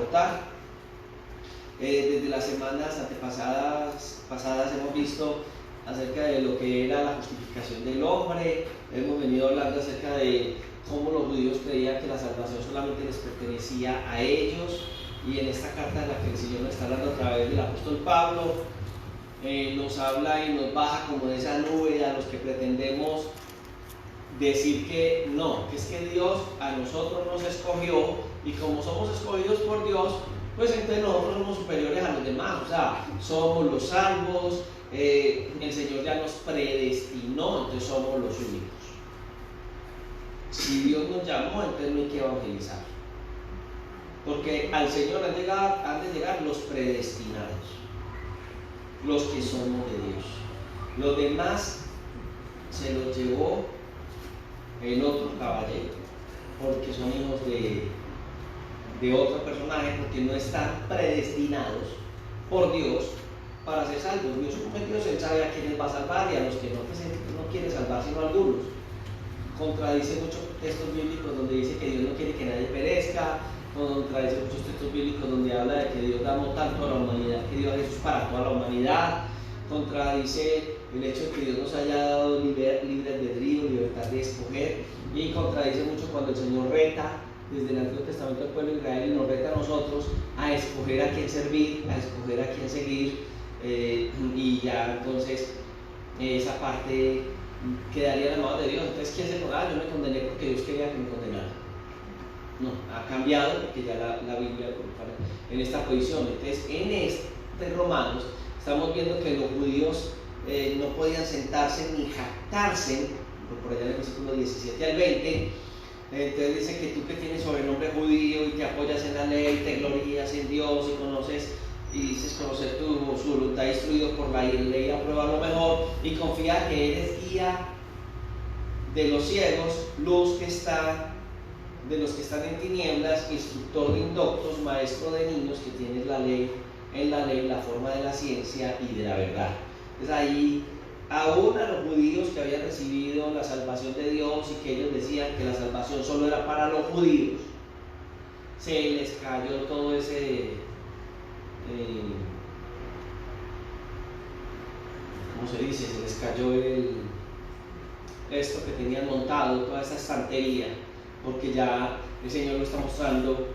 aportar. Desde las semanas pasadas hemos visto acerca de lo que era la justificación del hombre. Hemos venido hablando acerca de cómo los judíos creían que la salvación solamente les pertenecía a ellos, y en esta carta en la que el Señor nos está hablando a través del apóstol Pablo, nos habla y nos baja como de esa nube a los que pretendemos decir que no, que es que Dios a nosotros nos escogió, y como somos escogidos por Dios, pues entonces nosotros somos superiores a los demás, o sea, somos los salvos, el Señor ya nos predestinó, entonces somos los únicos. Si Dios nos llamó, entonces no hay que evangelizar, porque al Señor han de llegar los predestinados, los que somos de Dios. Los demás se los llevó el otro caballero, porque son hijos de otro personaje, porque no están predestinados por Dios para ser salvos. Dios como Dios, Él sabe a quiénes va a salvar y a los que no, pues no quiere salvar sino a algunos. Contradice muchos textos bíblicos donde dice que Dios no quiere que nadie perezca, contradice muchos textos bíblicos donde habla de que Dios amó tanto a la humanidad que dio a Jesús para toda la humanidad. Contradice el hecho de que Dios nos haya dado libre albedrío, libertad de escoger, y contradice mucho cuando el Señor reta desde el Antiguo Testamento al pueblo de Israel y nos reta a nosotros a escoger a quién servir, a escoger a quién seguir, y ya entonces esa parte quedaría en la mano de Dios. Entonces, ¿quién se condena? Yo me condené porque Dios quería que me condenara. No, ha cambiado porque ya la Biblia en esta posición. Entonces, en este Romanos estamos viendo que los judíos no podían sentarse ni jactarse, por allá en el versículo 17 al 20. Entonces dice que tú que tienes sobrenombre judío y te apoyas en la ley, te glorías en Dios y conoces y dices conocer su voluntad, instruido por la ley, aprueba lo mejor y confía que eres guía de los ciegos, luz que está de los que están en tinieblas, instructor de indoctos, maestro de niños, que tienes la ley, en la ley la forma de la ciencia y de la verdad. Entonces ahí aún a los judíos que habían recibido la salvación de Dios y que ellos decían que la salvación solo era para los judíos, se les cayó todo ese ¿cómo se dice? Se les cayó esto que tenían montado, toda esa estantería, porque ya el Señor lo está mostrando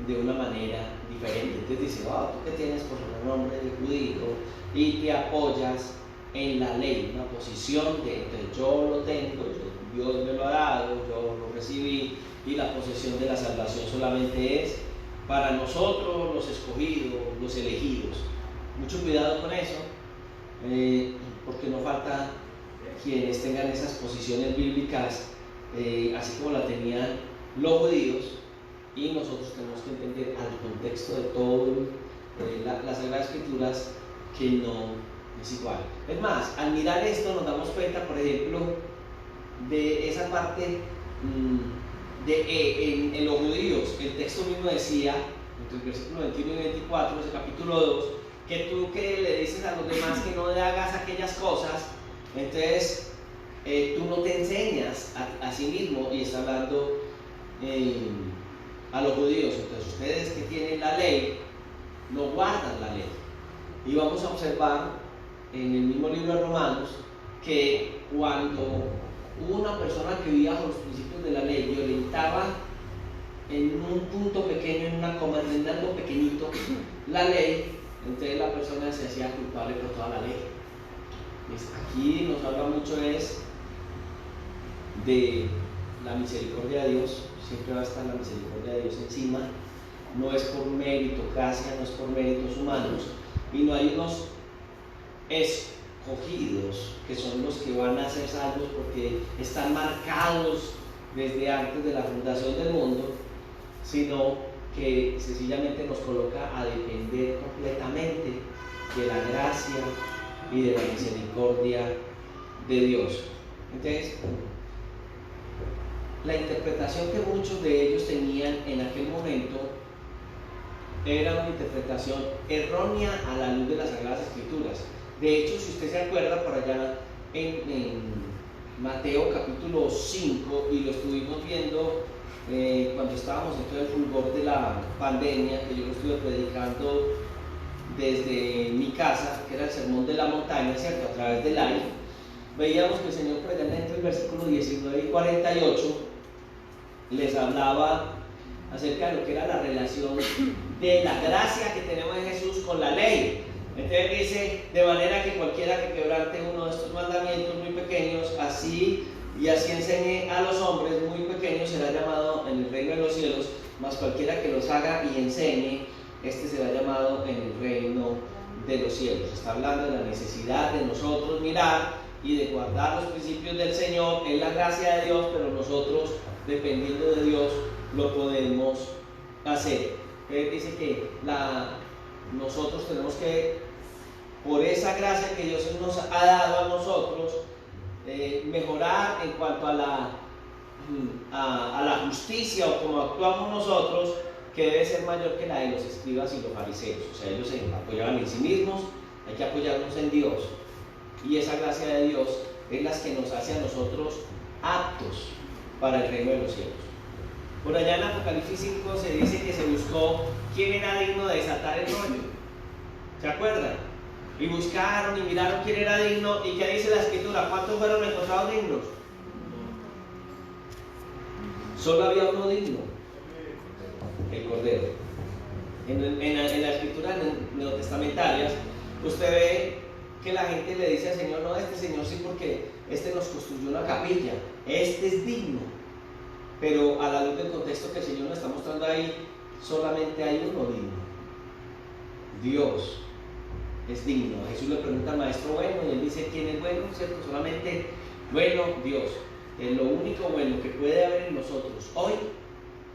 de una manera diferente. Entonces dice, tú que tienes por nombre de judío y te apoyas en la ley, una posición de entonces yo lo tengo, Dios me lo ha dado, yo lo recibí, y la posesión de la salvación solamente es para nosotros los escogidos, los elegidos. Mucho cuidado con eso, porque no falta quienes tengan esas posiciones bíblicas, así como la tenían los judíos, y nosotros tenemos que entender al contexto de todo las Sagradas Escrituras que no es igual. Es más, al mirar esto nos damos cuenta, por ejemplo, de esa parte en los judíos. El texto mismo decía, entre el versículo 21 y 24 de ese capítulo 2, que tú que le dices a los demás que no le hagas aquellas cosas, entonces tú no te enseñas a sí mismo, y está hablando a los judíos. Entonces ustedes que tienen la ley no guardan la ley, y vamos a observar en el mismo libro de Romanos que cuando una persona que vivía bajo los principios de la ley violentaba en un punto pequeño, en una coma, en algo pequeñito, la ley, entonces la persona se hacía culpable por toda la ley. Aquí nos habla mucho de la misericordia de Dios. Siempre va a estar la misericordia de Dios encima. No es por meritocracia, no es por méritos humanos, y no hay unos escogidos que son los que van a ser salvos porque están marcados desde antes de la fundación del mundo, sino que sencillamente nos coloca a depender completamente de la gracia y de la misericordia de Dios. Entonces, la interpretación que muchos de ellos tenían en aquel momento era una interpretación errónea a la luz de las Sagradas Escrituras. De hecho, si usted se acuerda, por allá en Mateo capítulo 5, y lo estuvimos viendo cuando estábamos en todo el fulgor de la pandemia, que yo lo estuve predicando desde mi casa, que era el sermón de la montaña, ¿cierto? A través del live, veíamos que el Señor, por allá entre el versículo 19 y 48, les hablaba acerca de lo que era la relación de la gracia que tenemos en Jesús con la ley. Entonces dice, de manera que cualquiera que quebrante uno de estos mandamientos muy pequeños, así enseñe a los hombres muy pequeños, será llamado en el reino de los cielos, mas cualquiera que los haga y enseñe, este será llamado en el reino de los cielos. Está hablando de la necesidad de nosotros mirar y de guardar los principios del Señor, en la gracia de Dios, pero nosotros, dependiendo de Dios, lo podemos hacer. Él dice que nosotros tenemos que, por esa gracia que Dios nos ha dado a nosotros, mejorar en cuanto a la justicia o como actuamos nosotros, que debe ser mayor que la de los escribas y los fariseos. O sea, ellos se apoyaban en sí mismos, hay que apoyarnos en Dios. Y esa gracia de Dios es la que nos hace a nosotros aptos para el reino de los cielos. Por allá en Apocalipsis 5 se dice que se buscó quién era digno de desatar el rollo. ¿Se acuerdan? Y buscaron y miraron quién era digno. ¿Y qué dice la Escritura? ¿Cuántos fueron encontrados dignos? Solo había uno digno: el Cordero. En la Escritura neotestamentarias, usted ve que la gente le dice al Señor: no, este Señor sí, porque este nos construyó una capilla, este es digno. Pero a la luz del contexto que el Señor nos está mostrando ahí, solamente hay uno digno: Dios es digno. Jesús le pregunta al maestro bueno y él dice: ¿quién es bueno? ¿Cierto? Solamente bueno, Dios. Lo único bueno que puede haber en nosotros hoy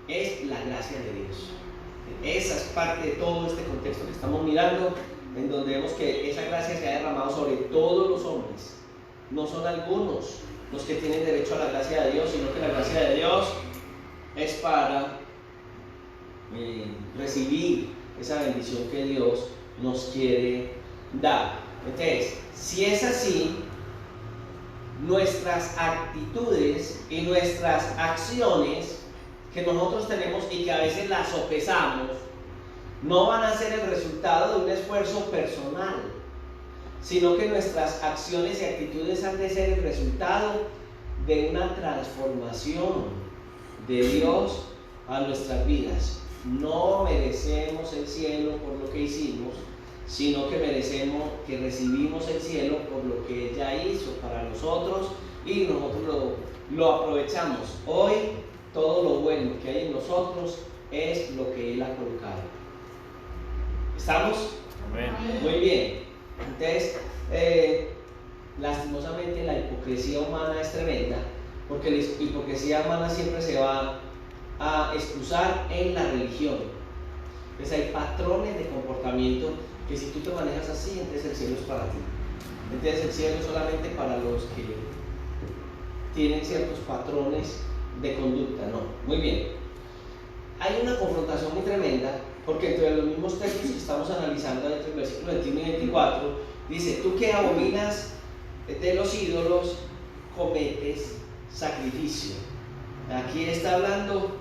es la gracia de Dios. Esa es parte de todo este contexto que estamos mirando, en donde vemos que esa gracia se ha derramado sobre todos los hombres. No son algunos los que tienen derecho a la gracia de Dios, sino que la gracia de Dios es para recibir esa bendición que Dios nos quiere dar. Entonces, si es así, nuestras actitudes y nuestras acciones que nosotros tenemos y que a veces las sopesamos, no van a ser el resultado de un esfuerzo personal, sino que nuestras acciones y actitudes han de ser el resultado de una transformación de Dios a nuestras vidas. No merecemos el cielo por lo que hicimos, sino que recibimos el cielo por lo que Él ya hizo para nosotros y nosotros lo aprovechamos. Hoy todo lo bueno que hay en nosotros es lo que Él ha colocado. ¿Estamos? Amén. Muy bien. Entonces, lastimosamente la hipocresía humana es tremenda, porque la hipocresía humana siempre se va a excusar en la religión. Entonces hay patrones de comportamiento que si tú te manejas así, entonces el cielo es para ti. Entonces el cielo es solamente para los que tienen ciertos patrones de conducta. No, muy bien. Hay una confrontación muy tremenda, porque entre los mismos textos que estamos analizando, entre el versículo 21 y 24, dice: tú que abominas de los ídolos, cometes sacrificio. Aquí está hablando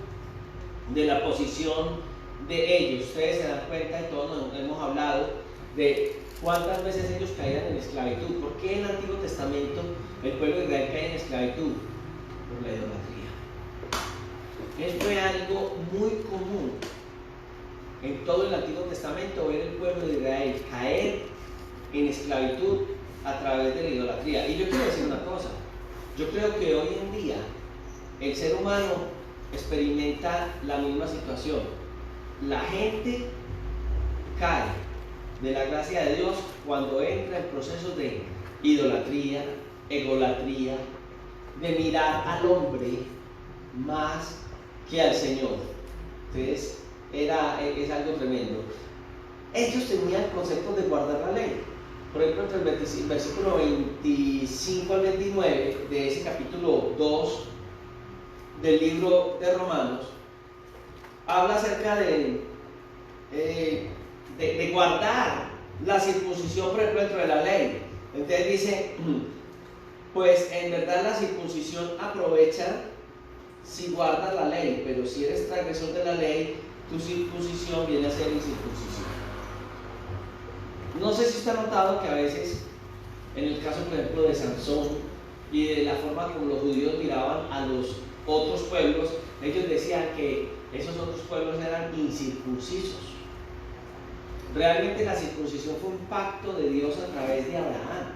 de la posición de ellos. Ustedes se dan cuenta, y todos nos hemos hablado de cuántas veces ellos caían en esclavitud. ¿Por qué en el Antiguo Testamento el pueblo de Israel cae en esclavitud? Por la idolatría. Esto es algo muy común en todo el Antiguo Testamento, ver el pueblo de Israel caer en esclavitud a través de la idolatría. Y yo quiero decir una cosa: yo creo que hoy en día el ser humano experimenta la misma situación. La gente cae de la gracia de Dios cuando entra en procesos de idolatría, egolatría, de mirar al hombre más que al Señor. Entonces es algo tremendo. Ellos tenían conceptos de guardar la ley. Por ejemplo, entre el versículo 25 al 29 de ese capítulo 2 del libro de Romanos, habla acerca de guardar la circuncisión, por ejemplo, dentro de la ley. Entonces dice: pues en verdad la circuncisión aprovecha si guardas la ley, pero si eres transgresor de la ley, tu circuncisión viene a ser incircuncisión. No sé si usted ha notado que a veces, en el caso por ejemplo de Sansón y de la forma como los judíos miraban a los otros pueblos, ellos decían que esos otros pueblos eran incircuncisos. Realmente la circuncisión fue un pacto de Dios a través de Abraham,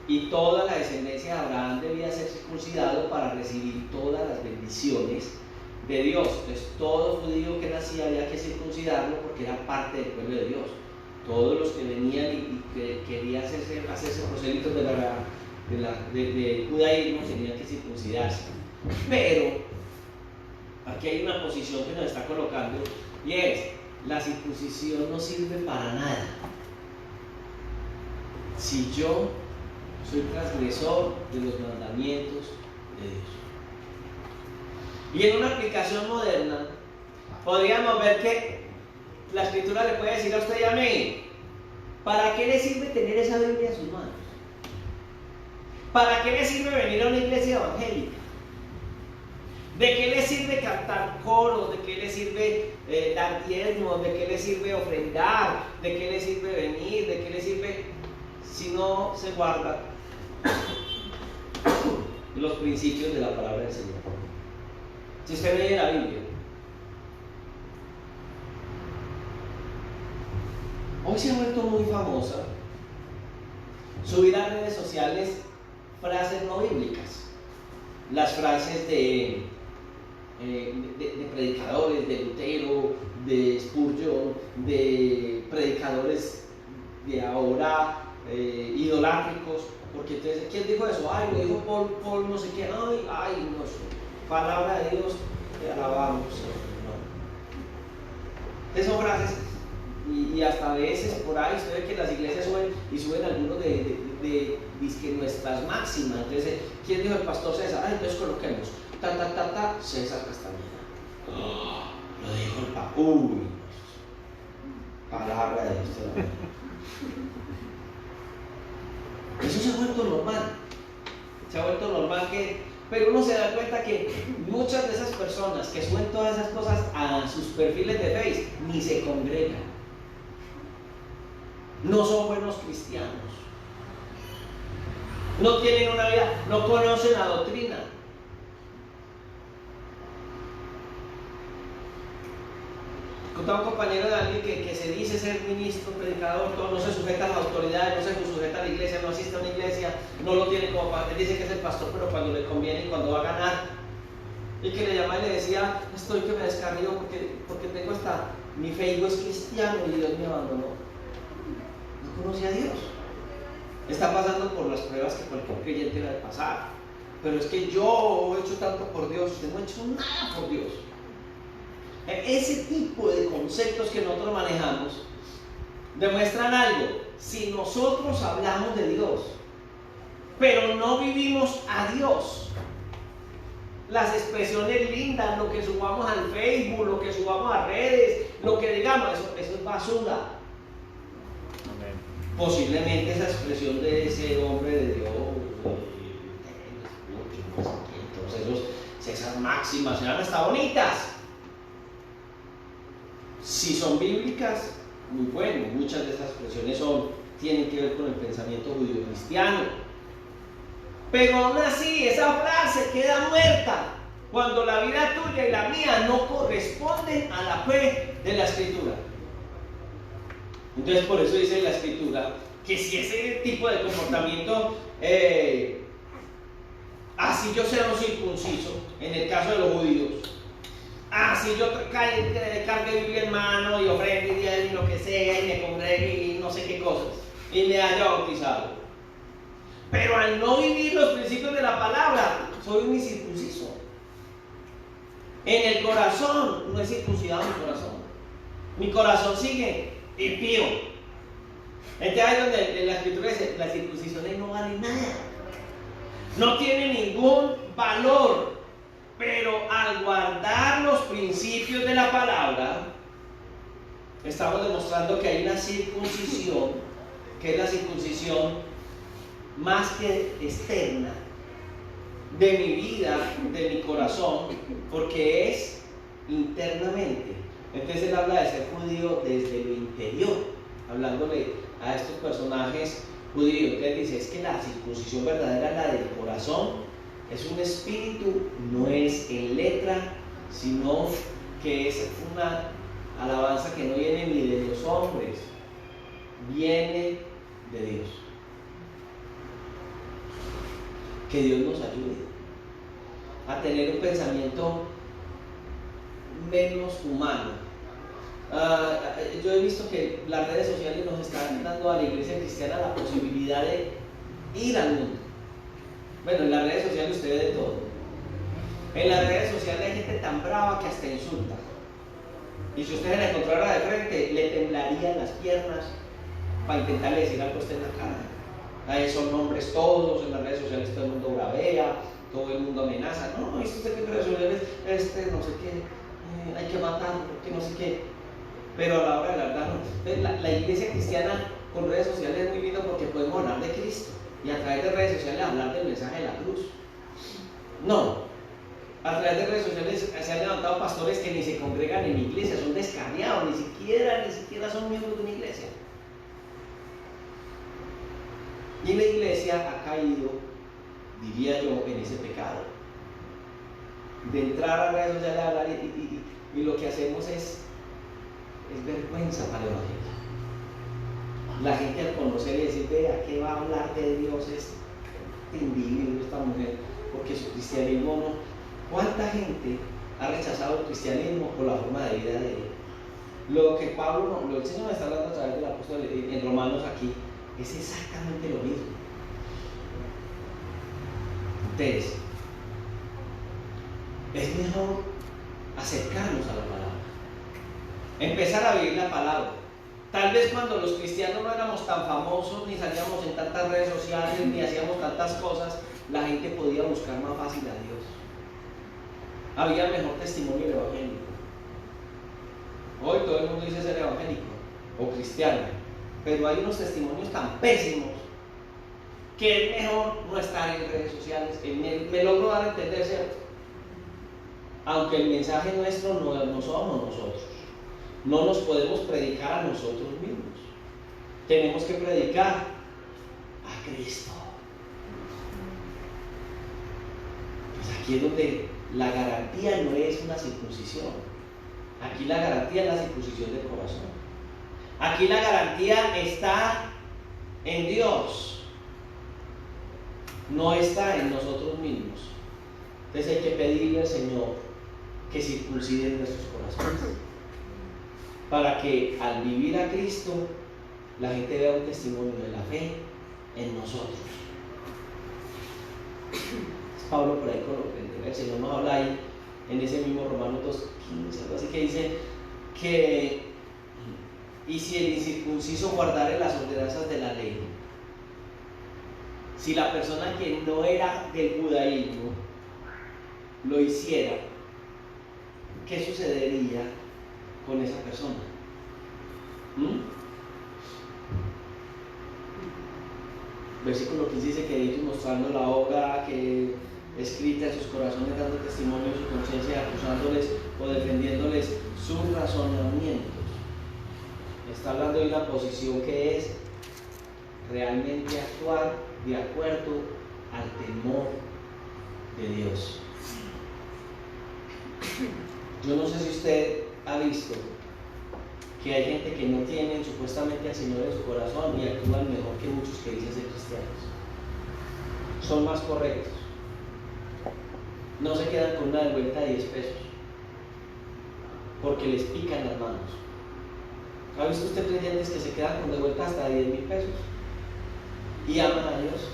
y toda la descendencia de Abraham debía ser circuncidado para recibir todas las bendiciones de Dios. Entonces todo judío que nacía había que circuncidarlo porque era parte del pueblo de Dios. Todos los que venían y que querían hacerse prosélitos de judaísmo tenían que circuncidarse. Pero aquí hay una posición que nos está colocando, y es: la circuncisión no sirve para nada si yo soy transgresor de los mandamientos de Dios. Y en una aplicación moderna podríamos ver que la Escritura le puede decir a usted y a mí: ¿para qué le sirve tener esa Biblia en sus manos? ¿Para qué le sirve venir a una iglesia evangélica? ¿De qué le sirve cantar coros? ¿De qué le sirve dar diezmos? ¿De qué le sirve ofrendar? ¿De qué le sirve venir? ¿De qué le sirve si no se guardan los principios de la palabra del Señor? Si usted lee la Biblia, hoy se ha vuelto muy famosa subir a redes sociales frases no bíblicas. Las frases de predicadores, de Lutero, de Spurgeon, de predicadores de ahora idolátricos, porque entonces, ¿quién dijo eso? Ay, lo dijo Paul no sé quién. Ay, no, palabra de Dios, te alabamos, no. Esas son frases, y hasta a veces por ahí usted ve que las iglesias suben algunos de nuestras máximas. Entonces, ¿quién dijo? El pastor César. Entonces coloquemos César Castañeda. Lo dijo el papá. Palabra de Dios. Eso se ha vuelto normal. Se ha vuelto normal pero uno se da cuenta que muchas de esas personas que suben todas esas cosas a sus perfiles de Facebook ni se congregan. No son buenos cristianos. No tienen una vida, no conocen la doctrina. Contaba un compañero de alguien que se dice ser ministro, predicador, todo, no se sujeta a las autoridades, no se sujeta a la iglesia, no asiste a una iglesia, no lo tiene como padre, dice que es el pastor, pero cuando le conviene y cuando va a ganar, y que le llamaba y le decía: estoy que me descarrío porque tengo hasta mi Facebook es cristiano y Dios me abandonó. No conoce a Dios. Está pasando por las pruebas que cualquier creyente debe pasar. Pero es que yo he hecho tanto por Dios, usted no ha hecho nada por Dios. Ese tipo de conceptos que nosotros manejamos demuestran algo. Si nosotros hablamos de Dios, pero no vivimos a Dios, las expresiones lindas, lo que subamos al Facebook, lo que subamos a redes, lo que digamos, eso es basura. Posiblemente esa expresión de ese hombre de Dios, entonces esas máximas serán hasta bonitas. Si son bíblicas, muy bueno. Muchas de estas expresiones tienen que ver con el pensamiento judío cristiano. Pero aún así, esa frase queda muerta cuando la vida tuya y la mía no corresponden a la fe de la Escritura. Entonces, por eso dice la Escritura que si ese tipo de comportamiento, así yo sea un circunciso, en el caso de los judíos, si yo cargue Biblia en mano y ofrende y lo que sea, y me congregue y no sé qué cosas, y me haya bautizado, pero al no vivir los principios de la palabra, soy un incircunciso. En el corazón no es circuncidado mi corazón sigue impío. Entonces ahí es donde la Escritura dice: la circuncisión no vale nada, no tiene ningún valor. Pero al guardar los principios de la palabra, estamos demostrando que hay una circuncisión, que es la circuncisión más que externa, de mi vida, de mi corazón, porque es internamente. Entonces él habla de ser judío desde lo interior, hablándole a estos personajes judíos. Entonces dice, es que la circuncisión verdadera, la del corazón, es un espíritu, no es en letra, sino que es una alabanza que no viene ni de los hombres, viene de Dios. Que Dios nos ayude a tener un pensamiento menos humano. Yo he visto que las redes sociales nos están dando a la iglesia cristiana la posibilidad de ir al mundo. Bueno, en las redes sociales usted ve de todo. En las redes sociales hay gente tan brava que hasta insulta. Y si usted se la encontrara de frente, le temblarían las piernas para intentarle decir algo a usted en la cara. Son hombres todos, en las redes sociales todo el mundo bravea, todo el mundo amenaza. No, esto usted que en redes sociales, no sé qué, hay que matarlo, que no sé qué. Pero a la hora de la verdad no. Entonces, la iglesia cristiana con redes sociales es muy lindo porque podemos hablar de Cristo y a través de redes sociales hablar del mensaje de la cruz. No, a través de redes sociales se han levantado pastores que ni se congregan en iglesia, son descarriados, ni siquiera son miembros de una iglesia. Y la iglesia ha caído, diría yo, en ese pecado de entrar a redes sociales a hablar y lo que hacemos es vergüenza para el evangelio. La gente al conocer y decir, vea, ¿qué va a hablar de Dios este individuo, esta mujer? Porque su cristianismo no. ¿Cuánta gente ha rechazado el cristianismo por la forma de vida de él? Lo que Pablo, lo que el Señor me está hablando a través del apóstol en Romanos aquí, es exactamente lo mismo. Entonces, es mejor acercarnos a la palabra, empezar a vivir la palabra. Tal vez cuando los cristianos no éramos tan famosos, ni salíamos en tantas redes sociales, ni hacíamos tantas cosas, la gente podía buscar más fácil a Dios. Había mejor testimonio del evangélico. Hoy todo el mundo dice ser evangélico o cristiano, pero hay unos testimonios tan pésimos que es mejor no estar en redes sociales. Me logro dar a entender, ¿cierto? Aunque el mensaje nuestro no somos nosotros, no nos podemos predicar a nosotros mismos, tenemos que predicar a Cristo. Pues aquí es donde la garantía no es una circuncisión, aquí la garantía es la circuncisión del corazón. Aquí la garantía está en Dios, no está en nosotros mismos. Entonces hay que pedirle al Señor que circuncide nuestros corazones, para que al vivir a Cristo la gente vea un testimonio de la fe en nosotros. Pablo por ahí el Señor nos habla ahí en ese mismo Romanos 2:15, algo así, que dice que y si el incircunciso guardare las ordenanzas de la ley, si la persona que no era del judaísmo lo hiciera, ¿qué sucedería con esa persona? Versículo 15 dice que ellos mostrando la obra que escrita en sus corazones, dando testimonio de su conciencia, acusándoles o defendiéndoles sus razonamientos. Está hablando de una posición que es realmente actuar de acuerdo al temor de Dios. Yo no sé si usted ha visto que hay gente que no tienen supuestamente al Señor en su corazón y actúan mejor que muchos que dicen ser cristianos. Son más correctos. No se quedan con una devuelta de 10 pesos porque les pican las manos. ¿Ha visto usted creyentes que se quedan con devuelta hasta de 10,000 pesos y aman a Dios?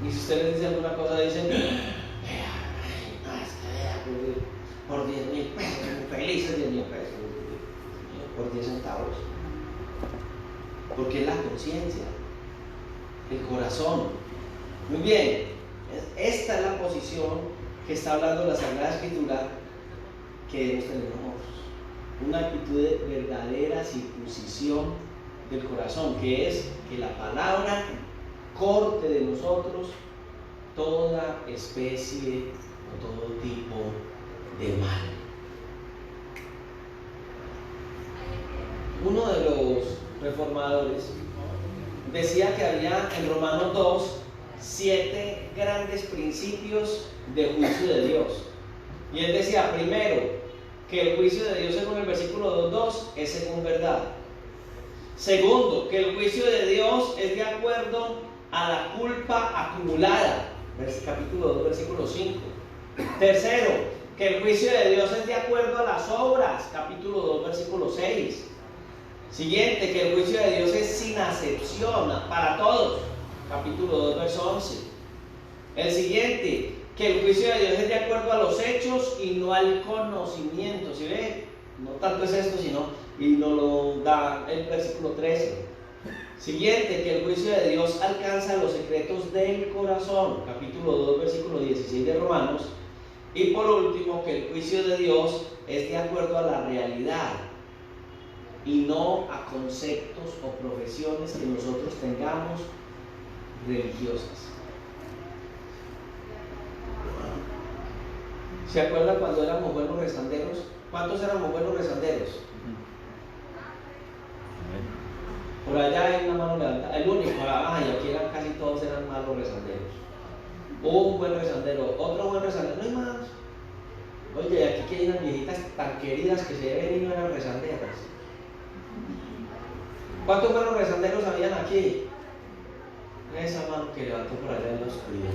Y si usted les dice alguna cosa, dicen, por 10,000 pesos, felices 10,000 pesos, por 10 centavos. Porque es la conciencia, el corazón. Muy bien, esta es la posición que está hablando la Sagrada Escritura que debemos tener nosotros. Una actitud de verdadera circuncisión del corazón, que es que la palabra corte de nosotros toda especie o todo tipo de mal. Uno de los reformadores decía que había en Romanos 2 7 grandes principios de juicio de Dios. Y él decía, primero, que el juicio de Dios según el versículo 2.2 es según verdad. Segundo, que el juicio de Dios es de acuerdo a la culpa acumulada, capítulo 2, versículo 5. Tercero, que el juicio de Dios es de acuerdo a las obras, capítulo 2, versículo 6. Siguiente, que el juicio de Dios es sin acepción para todos, capítulo 2, verso 11. El siguiente, que el juicio de Dios es de acuerdo a los hechos y no al conocimiento. ¿Sí ve? No tanto es esto, sino, y nos lo da el versículo 13. Siguiente, que el juicio de Dios alcanza los secretos del corazón, capítulo 2, versículo 16 de Romanos. Y por último, que el juicio de Dios es de acuerdo a la realidad y no a conceptos o profesiones que nosotros tengamos religiosas. ¿Se acuerdan cuando éramos buenos rezanderos? ¿Cuántos éramos buenos rezanderos? Por allá hay una mano levantada. El único, aquí eran casi todos eran malos rezanderos. Un buen rezandero, otro buen rezandero, no hay más. Oye, aquí que hay unas viejitas tan queridas que se ven y no eran rezanderas. ¿Cuántos buenos rezanderos habían aquí? Esa mano que levantó por allá en la oscuridad.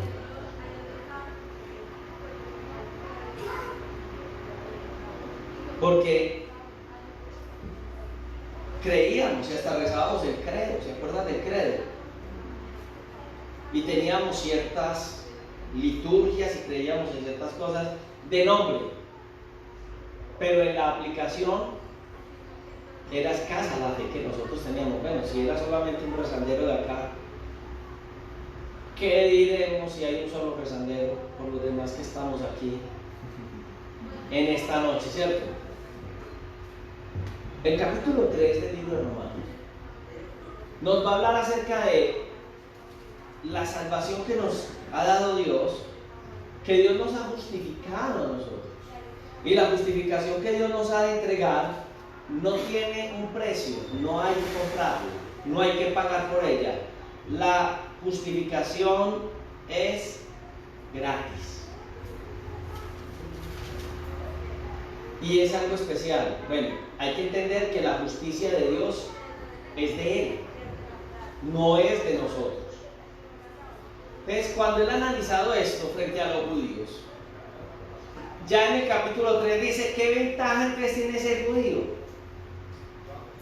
Porque creíamos y hasta rezábamos el credo, ¿se acuerdan del credo? Y teníamos ciertas liturgias y creíamos en ciertas cosas de nombre, pero en la aplicación era escasa la fe que nosotros teníamos. Bueno, si era solamente un rezandero de acá, ¿qué diremos si hay un solo rezandero por los demás que estamos aquí en esta noche, cierto? El capítulo 3 del libro de Romanos nos va a hablar acerca de la salvación que nos ha dado Dios, que Dios nos ha justificado a nosotros. Y la justificación que Dios nos ha de entregar no tiene un precio, no hay que comprarla, no hay que pagar por ella. La justificación es gratis. Y es algo especial. Bueno, hay que entender que la justicia de Dios es de Él, no es de nosotros. Entonces, cuando Él ha analizado esto frente a los judíos, ya en el capítulo 3 dice, ¿qué ventaja entonces tiene ser judío?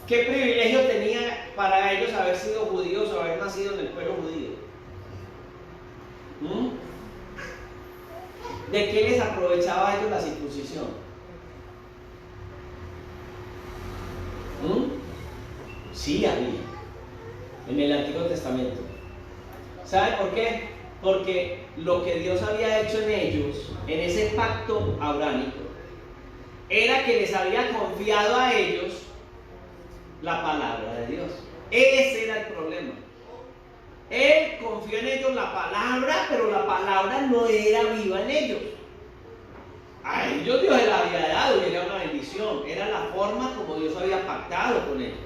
¿Qué privilegio tenía para ellos haber sido judíos o haber nacido en el pueblo judío? ¿De qué les aprovechaba a ellos la circuncisión? Sí había en el Antiguo Testamento. ¿Sabe por qué? Porque lo que Dios había hecho en ellos, en ese pacto abrámico, era que les había confiado a ellos la palabra de Dios. Ese era el problema. Él confió en ellos la palabra, pero la palabra no era viva en ellos. A ellos Dios les había dado y era una bendición. Era la forma como Dios había pactado con ellos.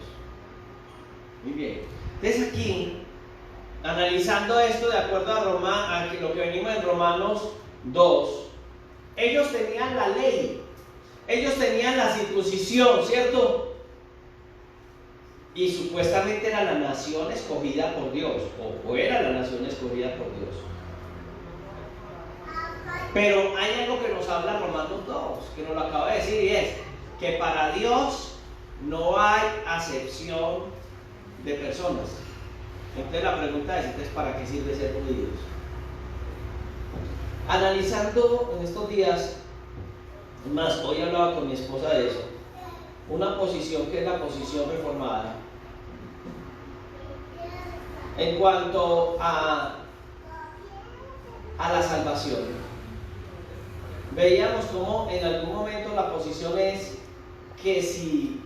Muy bien. Entonces aquí, analizando esto de acuerdo a lo que venimos en Romanos 2, ellos tenían la ley, ellos tenían la circuncisión, ¿cierto? Y supuestamente era la nación escogida por Dios, o era la nación escogida por Dios. Pero hay algo que nos habla Romanos 2, que nos lo acaba de decir, y es que para Dios no hay acepción de personas. Entonces la pregunta es, entonces, ¿para qué sirve ser judíos? Analizando en estos días, más hoy hablaba con mi esposa de eso, una posición que es la posición reformada, en cuanto a la salvación. Veíamos cómo en algún momento la posición es que si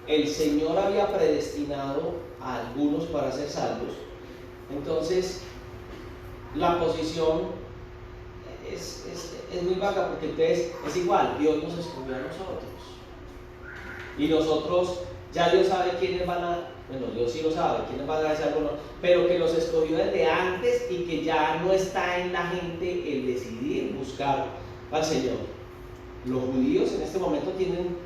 el Señor había predestinado a algunos para ser salvos, entonces la posición es muy vaga, porque entonces es igual, Dios nos escogió a nosotros. Y nosotros, ya Dios sabe quiénes van a, bueno, Dios sí lo sabe, quiénes van a hacer algo, pero que los escogió desde antes y que ya no está en la gente el decidir buscar al Señor. Los judíos en este momento tienen,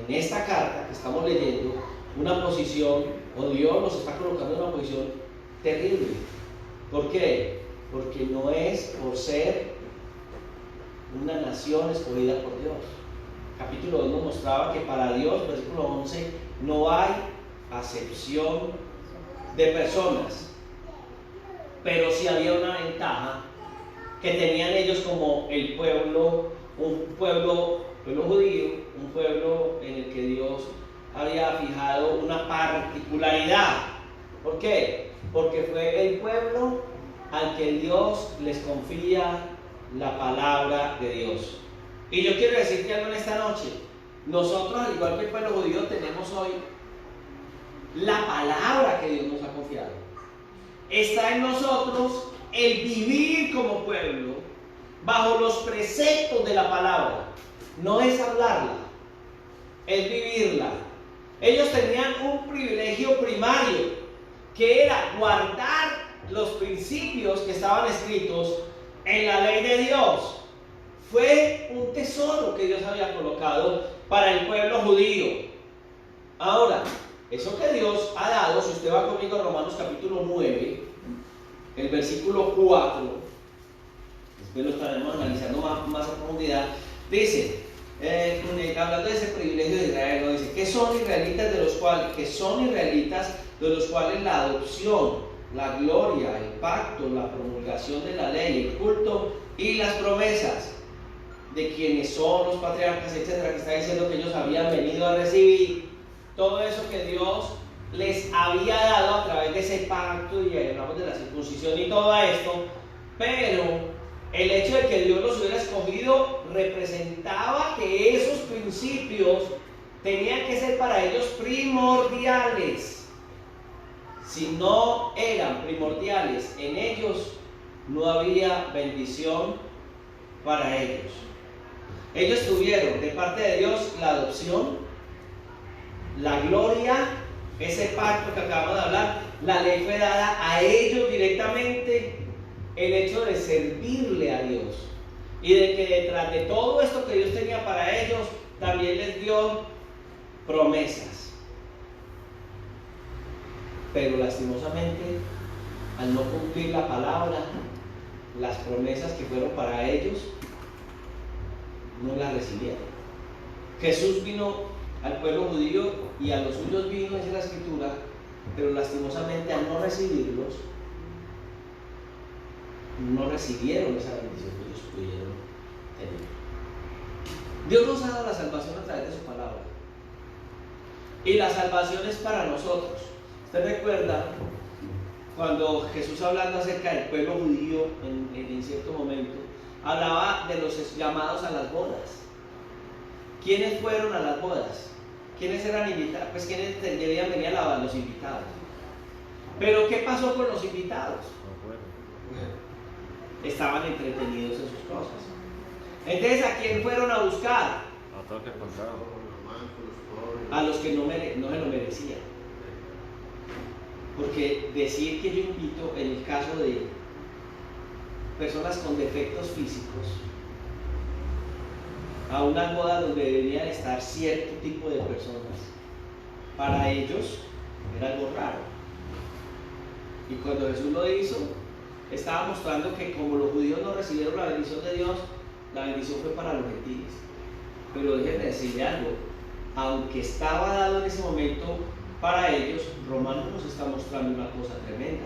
en esta carta que estamos leyendo, una posición, o Dios los está colocando en una posición terrible. ¿Por qué? Porque no es por ser una nación escogida por Dios. Capítulo 2 nos mostraba que para Dios, versículo 11, no hay acepción de personas, pero sí había una ventaja que tenían ellos como el pueblo, un pueblo judío, un pueblo en el que Dios había fijado una particularidad. ¿Por qué? Porque fue el pueblo al que Dios les confía la palabra de Dios. Y yo quiero decirte algo en esta noche. Nosotros, al igual que el pueblo judío, tenemos hoy la palabra que Dios nos ha confiado. Está en nosotros el vivir como pueblo bajo los preceptos de la palabra. No es hablarla, es vivirla. Ellos tenían un privilegio primario, que era guardar los principios que estaban escritos en la ley de Dios. Fue un tesoro que Dios había colocado para el pueblo judío. Ahora, eso que Dios ha dado, si usted va conmigo a Romanos capítulo 9, el versículo 4, después lo estaremos analizando más a profundidad, dice, hablando de ese privilegio de Israel, ¿no? Dice, que son israelitas de los cuales la adopción, la gloria, el pacto, la promulgación de la ley, el culto y las promesas de quienes son los patriarcas, etcétera, que está diciendo que ellos habían venido a recibir todo eso que Dios les había dado a través de ese pacto, y hablamos de la circuncisión y todo esto, pero el hecho de que Dios los hubiera escogido representaba que esos principios tenían que ser para ellos primordiales. Si no eran primordiales en ellos, no había bendición para ellos. Ellos tuvieron de parte de Dios la adopción, la gloria, ese pacto que acabamos de hablar. La ley fue dada a ellos directamente, el hecho de servirle a Dios, y de que detrás de todo esto que Dios tenía para ellos, también les dio promesas. Pero lastimosamente, al no cumplir la palabra, las promesas que fueron para ellos no las recibieron. Jesús vino al pueblo judío y a los suyos vino, dice la escritura, pero lastimosamente al no recibirlos, no recibieron esa bendición que ellos pudieron tener. Dios nos ha dado la salvación a través de su palabra, y la salvación es para nosotros. Usted recuerda cuando Jesús, hablando acerca del pueblo judío en cierto momento, hablaba de los llamados a las bodas. ¿Quiénes fueron a las bodas? ¿Quiénes eran invitados? Pues quienes debían venir a los invitados. Pero ¿qué pasó con los invitados? Estaban entretenidos en sus cosas. Entonces, ¿a quién fueron a buscar? A los que no se lo merecían. Porque decir que yo invito, en el caso de personas con defectos físicos, a una boda donde deberían estar cierto tipo de personas, para ellos era algo raro. Y cuando Jesús lo hizo, estaba mostrando que como los judíos no recibieron la bendición de Dios, la bendición fue para los gentiles. Pero déjenme decirle algo, aunque estaba dado en ese momento para ellos, Romanos nos está mostrando una cosa tremenda,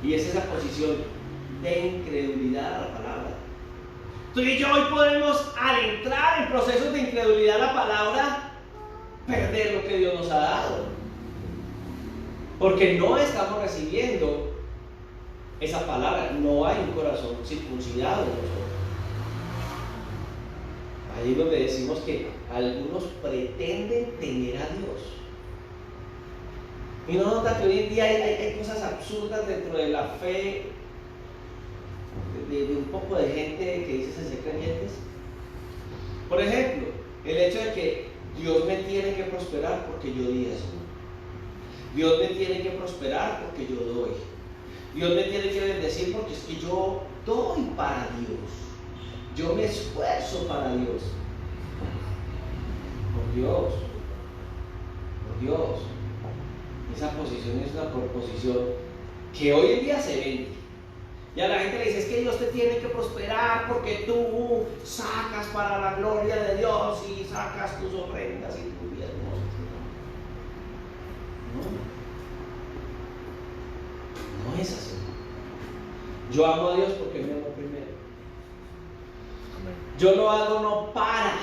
y es esa posición de incredulidad a la palabra. Tú y yo hoy podemos, al entrar en procesos de incredulidad a la palabra, perder lo que Dios nos ha dado, porque no estamos recibiendo esa palabra. No hay un corazón circuncidado en nosotros. Ahí es donde decimos que algunos pretenden tener a Dios. Y no nota que hoy en día hay cosas absurdas dentro de la fe de un poco de gente que dice ser creyentes. Por ejemplo, el hecho de que Dios me tiene que prosperar porque yo diezmo. Dios me tiene que prosperar porque yo doy. Dios me tiene que bendecir porque es que yo doy para Dios. Yo me esfuerzo para Dios. Por Dios. Por Dios. Esa posición es una proposición que hoy en día se vende. Y a la gente le dice, es que Dios te tiene que prosperar porque tú sacas para la gloria de Dios y sacas tus ofrendas y tus diezmos. No, no es así. Yo amo a Dios porque me amo primero. Yo lo hago no para,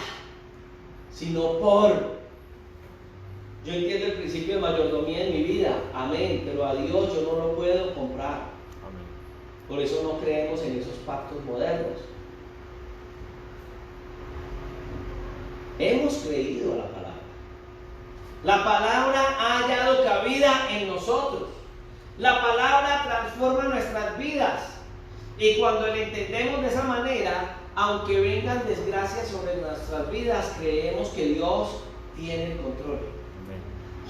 sino por. Yo entiendo el principio de mayordomía en mi vida, amén, pero a Dios yo no lo puedo comprar. Por eso no creemos en esos pactos modernos. Hemos creído a la palabra. La palabra ha hallado cabida en nosotros. La palabra transforma nuestras vidas. Y cuando la entendemos de esa manera, aunque vengan desgracias sobre nuestras vidas, creemos que Dios tiene el control.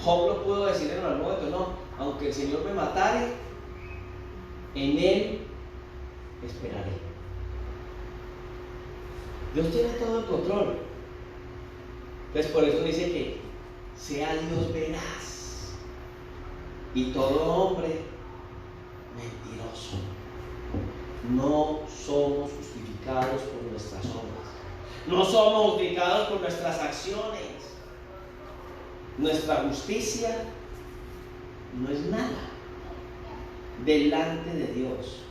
Job lo pudo decir en algún momento, no, aunque el Señor me matare, en Él esperaré. Dios tiene todo el control. Entonces por eso dice que sea Dios veraz y todo hombre mentiroso. No somos justificados por nuestras obras. No somos justificados por nuestras acciones. Nuestra justicia no es nada delante de Dios.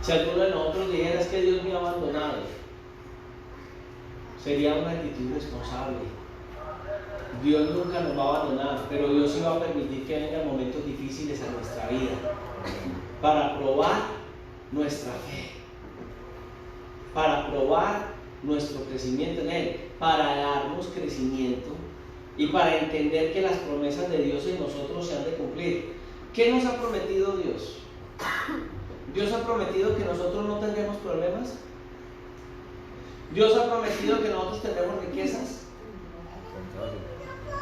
Si alguno de nosotros dijera es que Dios me ha abandonado, sería una actitud irresponsable. Dios nunca nos va a abandonar, pero Dios sí va a permitir que vengan momentos difíciles a nuestra vida para probar nuestra fe, para probar nuestro crecimiento en Él, para darnos crecimiento y para entender que las promesas de Dios en nosotros se han de cumplir. ¿Qué nos ha prometido Dios? Dios ha prometido que nosotros no tendremos problemas. Dios ha prometido que nosotros tendremos riquezas.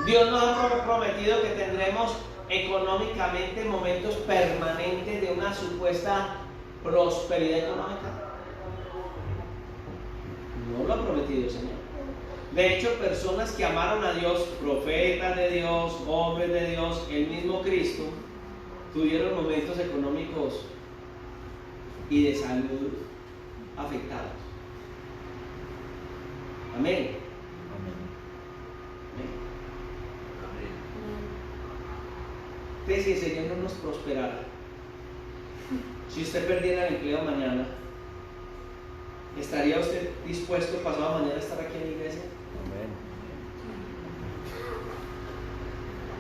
Dios nos ha prometido que tendremos económicamente momentos permanentes de una supuesta prosperidad económica. No lo ha prometido el Señor. De hecho, personas que amaron a Dios, profetas de Dios, hombres de Dios, el mismo Cristo, tuvieron momentos económicos y de salud afectados. Amén. Entonces, si el Señor no nos prosperara, si usted perdiera el empleo mañana, ¿estaría usted dispuesto pasado mañana a estar aquí en la iglesia? Amén.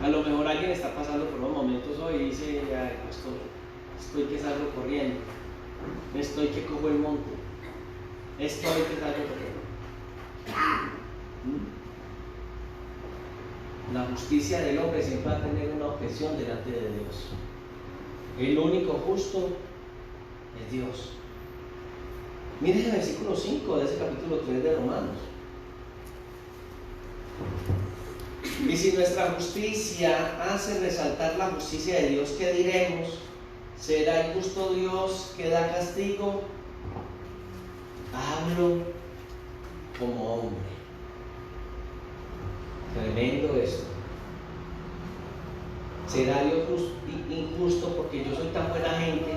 A lo mejor alguien está pasando por unos momentos hoy y dice, ay, pastor, estoy que salgo corriendo, estoy que cojo el monte, estoy que salgo corriendo. La justicia del hombre siempre va a tener una objeción delante de Dios. El único justo es Dios. Miren el versículo 5 de ese capítulo 3 de Romanos. Y si nuestra justicia hace resaltar la justicia de Dios, ¿qué diremos? ¿Será injusto Dios que da castigo? Hablo como hombre. Tremendo esto. ¿Será Dios injusto porque yo soy tan buena gente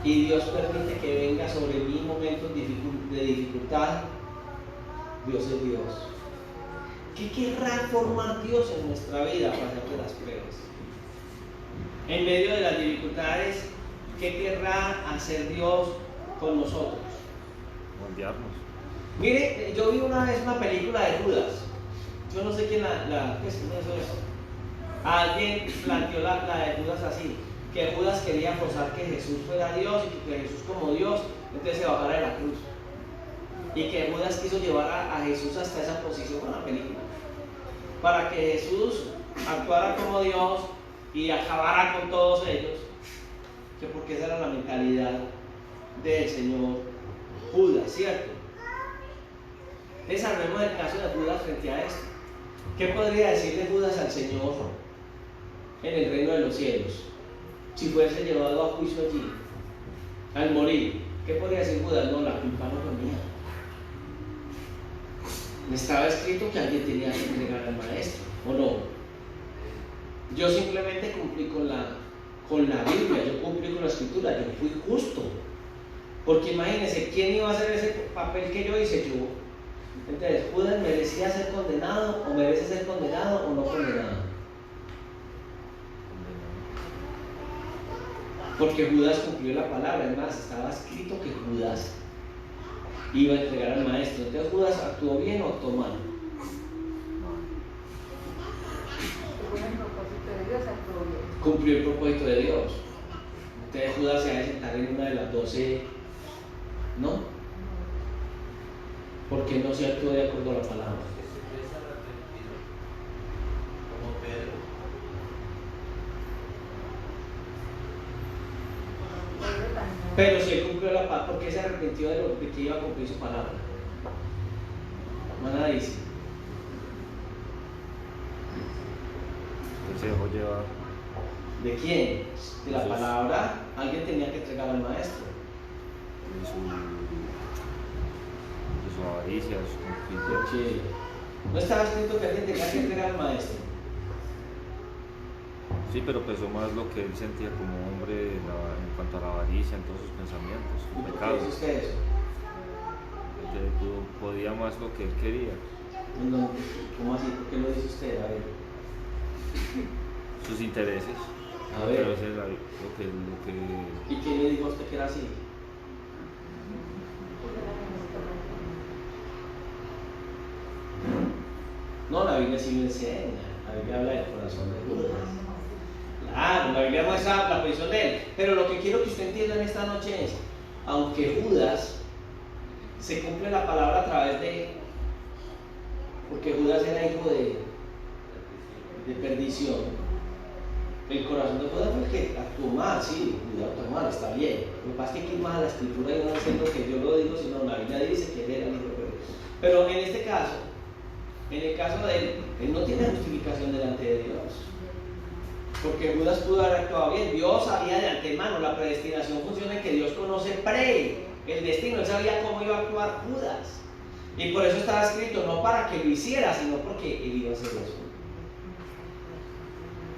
y Dios permite que venga sobre mí momentos de dificultad? Dios es Dios. ¿Qué querrá formar Dios en nuestra vida para hacer las pruebas? En medio de las dificultades, ¿qué querrá hacer Dios con nosotros? Moldearnos. Mire, yo vi una vez una película de Judas. Yo no sé quién ¿qué es eso? Alguien planteó la de Judas así, que Judas quería forzar que Jesús fuera Dios y que Jesús como Dios, entonces se bajara de la cruz. Y que Judas quiso llevar a Jesús hasta esa posición en la película, para que Jesús actuara como Dios y acabara con todos ellos. que porque esa era la mentalidad del señor Judas, ¿cierto? Entonces hablemos del caso de Judas frente a esto. ¿Qué podría decirle Judas al Señor en el reino de los cielos si fuese llevado a juicio allí, al morir? ¿Qué podría decir Judas? No, la culpa no fue mía. Estaba escrito que alguien tenía que entregar al maestro, ¿o no? Yo simplemente cumplí con la Biblia, yo cumplí con la escritura, yo fui justo. Porque imagínense, ¿quién iba a hacer ese papel que yo hice? Yo. Entonces, ¿Judas merecía ser condenado o merece ser condenado o no condenado? Porque Judas cumplió la palabra, además estaba escrito que Judas iba a entregar al maestro. Entonces, ¿Judas actuó bien o actuó mal? Cumplió el propósito de Dios. Entonces Judas se va a sentar en una de las 12, ¿no? Porque no se actuó de acuerdo a la palabra. Pero si él cumplió la palabra, ¿por qué se arrepintió de lo que iba a cumplir su palabra? Mana dice. Él se dejó llevar. ¿De quién? De la palabra. Alguien tenía que entregar al maestro. De su avaricia, de su conquista. Porque no estaba escrito que alguien tenía que entregar al maestro. Sí, pero pesó más lo que él sentía como hombre en cuanto a la avaricia, en todos sus pensamientos, sus ¿Por qué pecados. dice usted eso? Que podía más lo que él quería. No, ¿cómo así? ¿Por qué lo dice usted? A ver. Sus intereses. A ver. Pero ese es lo que... ¿Y quién le dijo a usted que era así? No, la Biblia sí lo enseña. La Biblia habla del corazón de Judas. Claro, la Biblia muestra la posición de él. Pero lo que quiero que usted entienda en esta noche es, aunque Judas se cumple la palabra a través de... Porque Judas era hijo de perdición. El corazón de Judas fue el que actuó mal, sí, Judas actuó mal, está bien. Lo que pasa es que aquí más la escritura y no es lo que yo lo digo, sino la Biblia dice que él era el hijo de perdición. Pero en este caso, en el caso de él no tiene justificación delante de Dios. Porque Judas pudo haber actuado bien. Dios sabía de antemano, la predestinación funciona en que Dios conoce el destino, él sabía cómo iba a actuar Judas. Y por eso estaba escrito, no para que lo hiciera, sino porque él iba a hacer eso.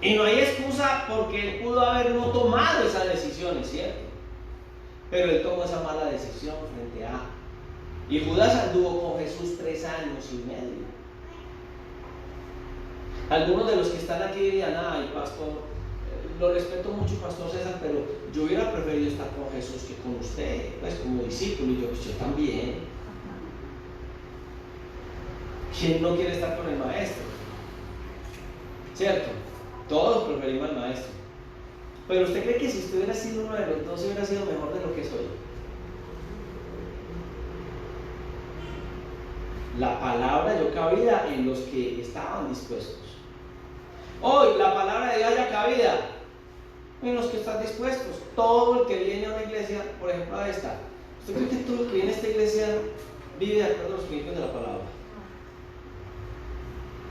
Y no hay excusa porque él pudo haber no tomado esas decisiones, ¿cierto? Pero él tomó esa mala decisión frente a... Y Judas anduvo con Jesús 3 años y medio. Algunos de los que están aquí dirían, ay, pastor, lo respeto mucho, pastor César, pero yo hubiera preferido estar con Jesús que con usted, pues como discípulo, y yo también. ¿Quién no quiere estar con el maestro? ¿Cierto? Todos preferimos al maestro. Pero ¿usted cree que si usted hubiera sido uno de los dos, hubiera sido mejor de lo que soy? La palabra dio cabida en los que estaban dispuestos. Hoy la palabra de Dios haya cabida en los que están dispuestos. Todo el que viene a una iglesia, por ejemplo a esta, ¿usted cree que todo el que viene a esta iglesia vive de acuerdo a los principios de la palabra?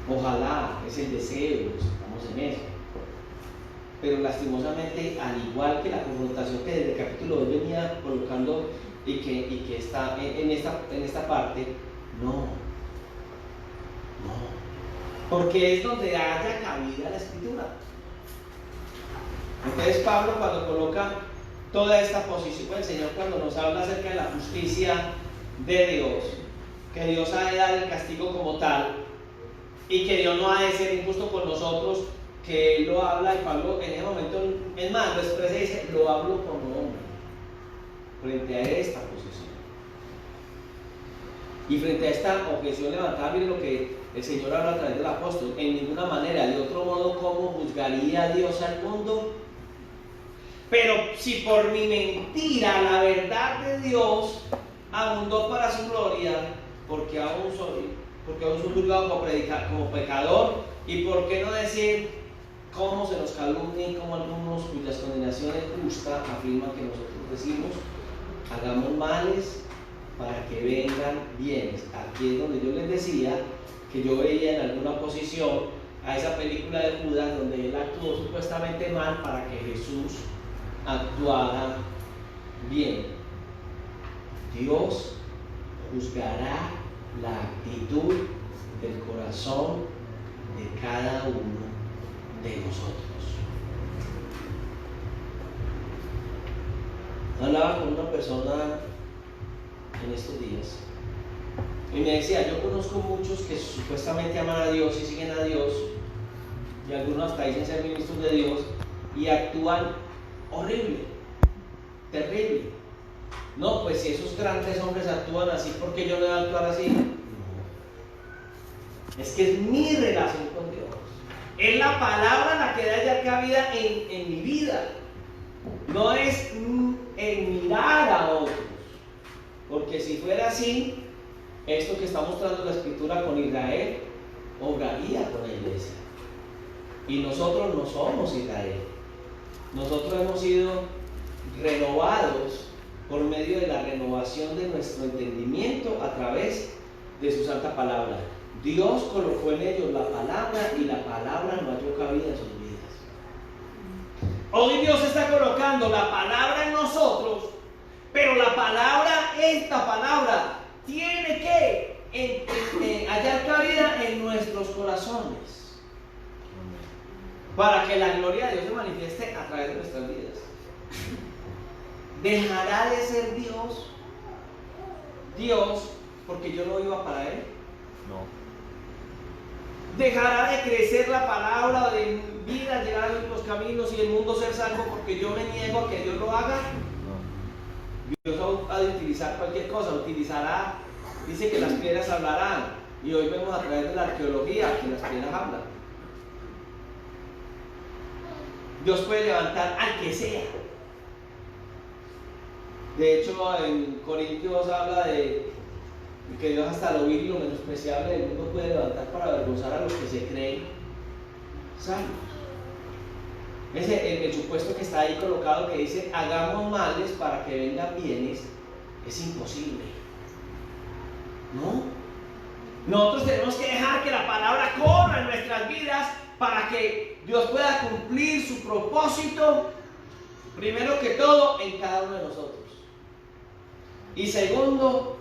Ojalá, es el deseo, estamos en eso. Pero lastimosamente, al igual que la confrontación que desde el capítulo 2 venía colocando y que está en esta parte, no. Porque es donde haya cabida la escritura. Entonces Pablo, cuando coloca toda esta posición, el Señor cuando nos habla acerca de la justicia de Dios, que Dios ha de dar el castigo como tal y que Dios no ha de ser injusto con nosotros, que Él lo habla, y Pablo en ese momento, es más, lo expresa y dice, lo hablo como hombre frente a esta posición. Y frente a esta objeción levantada, miren lo que el Señor habla a través del apóstol: en ninguna manera, de otro modo, ¿cómo juzgaría Dios al mundo? Pero si por mi mentira la verdad de Dios abundó para su gloria, porque aún soy juzgado como pecador, y por qué no decir cómo se nos calumnia y cómo algunos cuyas condenación es justa afirman que nosotros decimos hagamos males para que vengan bienes. Aquí es donde yo les decía que yo veía en alguna oposición a esa película de Judas donde él actuó supuestamente mal para que Jesús actuara bien. Dios juzgará la actitud del corazón de cada uno de nosotros. Hablaba con una persona en estos días y me decía, yo conozco muchos que supuestamente aman a Dios y siguen a Dios, y algunos hasta dicen ser ministros de Dios, y actúan horrible, terrible. No, pues si esos grandes hombres actúan así, ¿por qué yo no voy a actuar así? No. Es que es mi relación con Dios. Es la palabra la que da ya cabida en mi vida. No es en mirar a otros. Porque si fuera así, esto que está mostrando la Escritura con Israel, obraría con la iglesia. Y nosotros no somos Israel. Nosotros hemos sido renovados por medio de la renovación de nuestro entendimiento a través de su santa palabra. Dios colocó en ellos la palabra y la palabra no halló cabida en sus vidas. Hoy Dios está colocando la palabra en nosotros, pero la palabra, esta palabra, tiene que hallar cabida en nuestros corazones para que la gloria de Dios se manifieste a través de nuestras vidas. ¿Dejará de ser Dios porque yo no iba para Él? No. ¿Dejará de crecer la palabra o de vida llegar a los caminos y el mundo ser salvo porque yo me niego a que Dios lo haga? No. Dios ha de utilizar cualquier cosa, utilizará, dice que las piedras hablarán, y hoy vemos a través de la arqueología que las piedras hablan. Dios puede levantar al que sea. De hecho, en Corintios habla de que Dios hasta lo vil y lo menospreciable del mundo puede levantar para avergonzar a los que se creen salvos. El supuesto que está ahí colocado que dice hagamos males para que vengan bienes, es imposible. ¿No? Nosotros tenemos que dejar que la palabra corra en nuestras vidas para que Dios pueda cumplir su propósito, primero que todo, en cada uno de nosotros. Y segundo,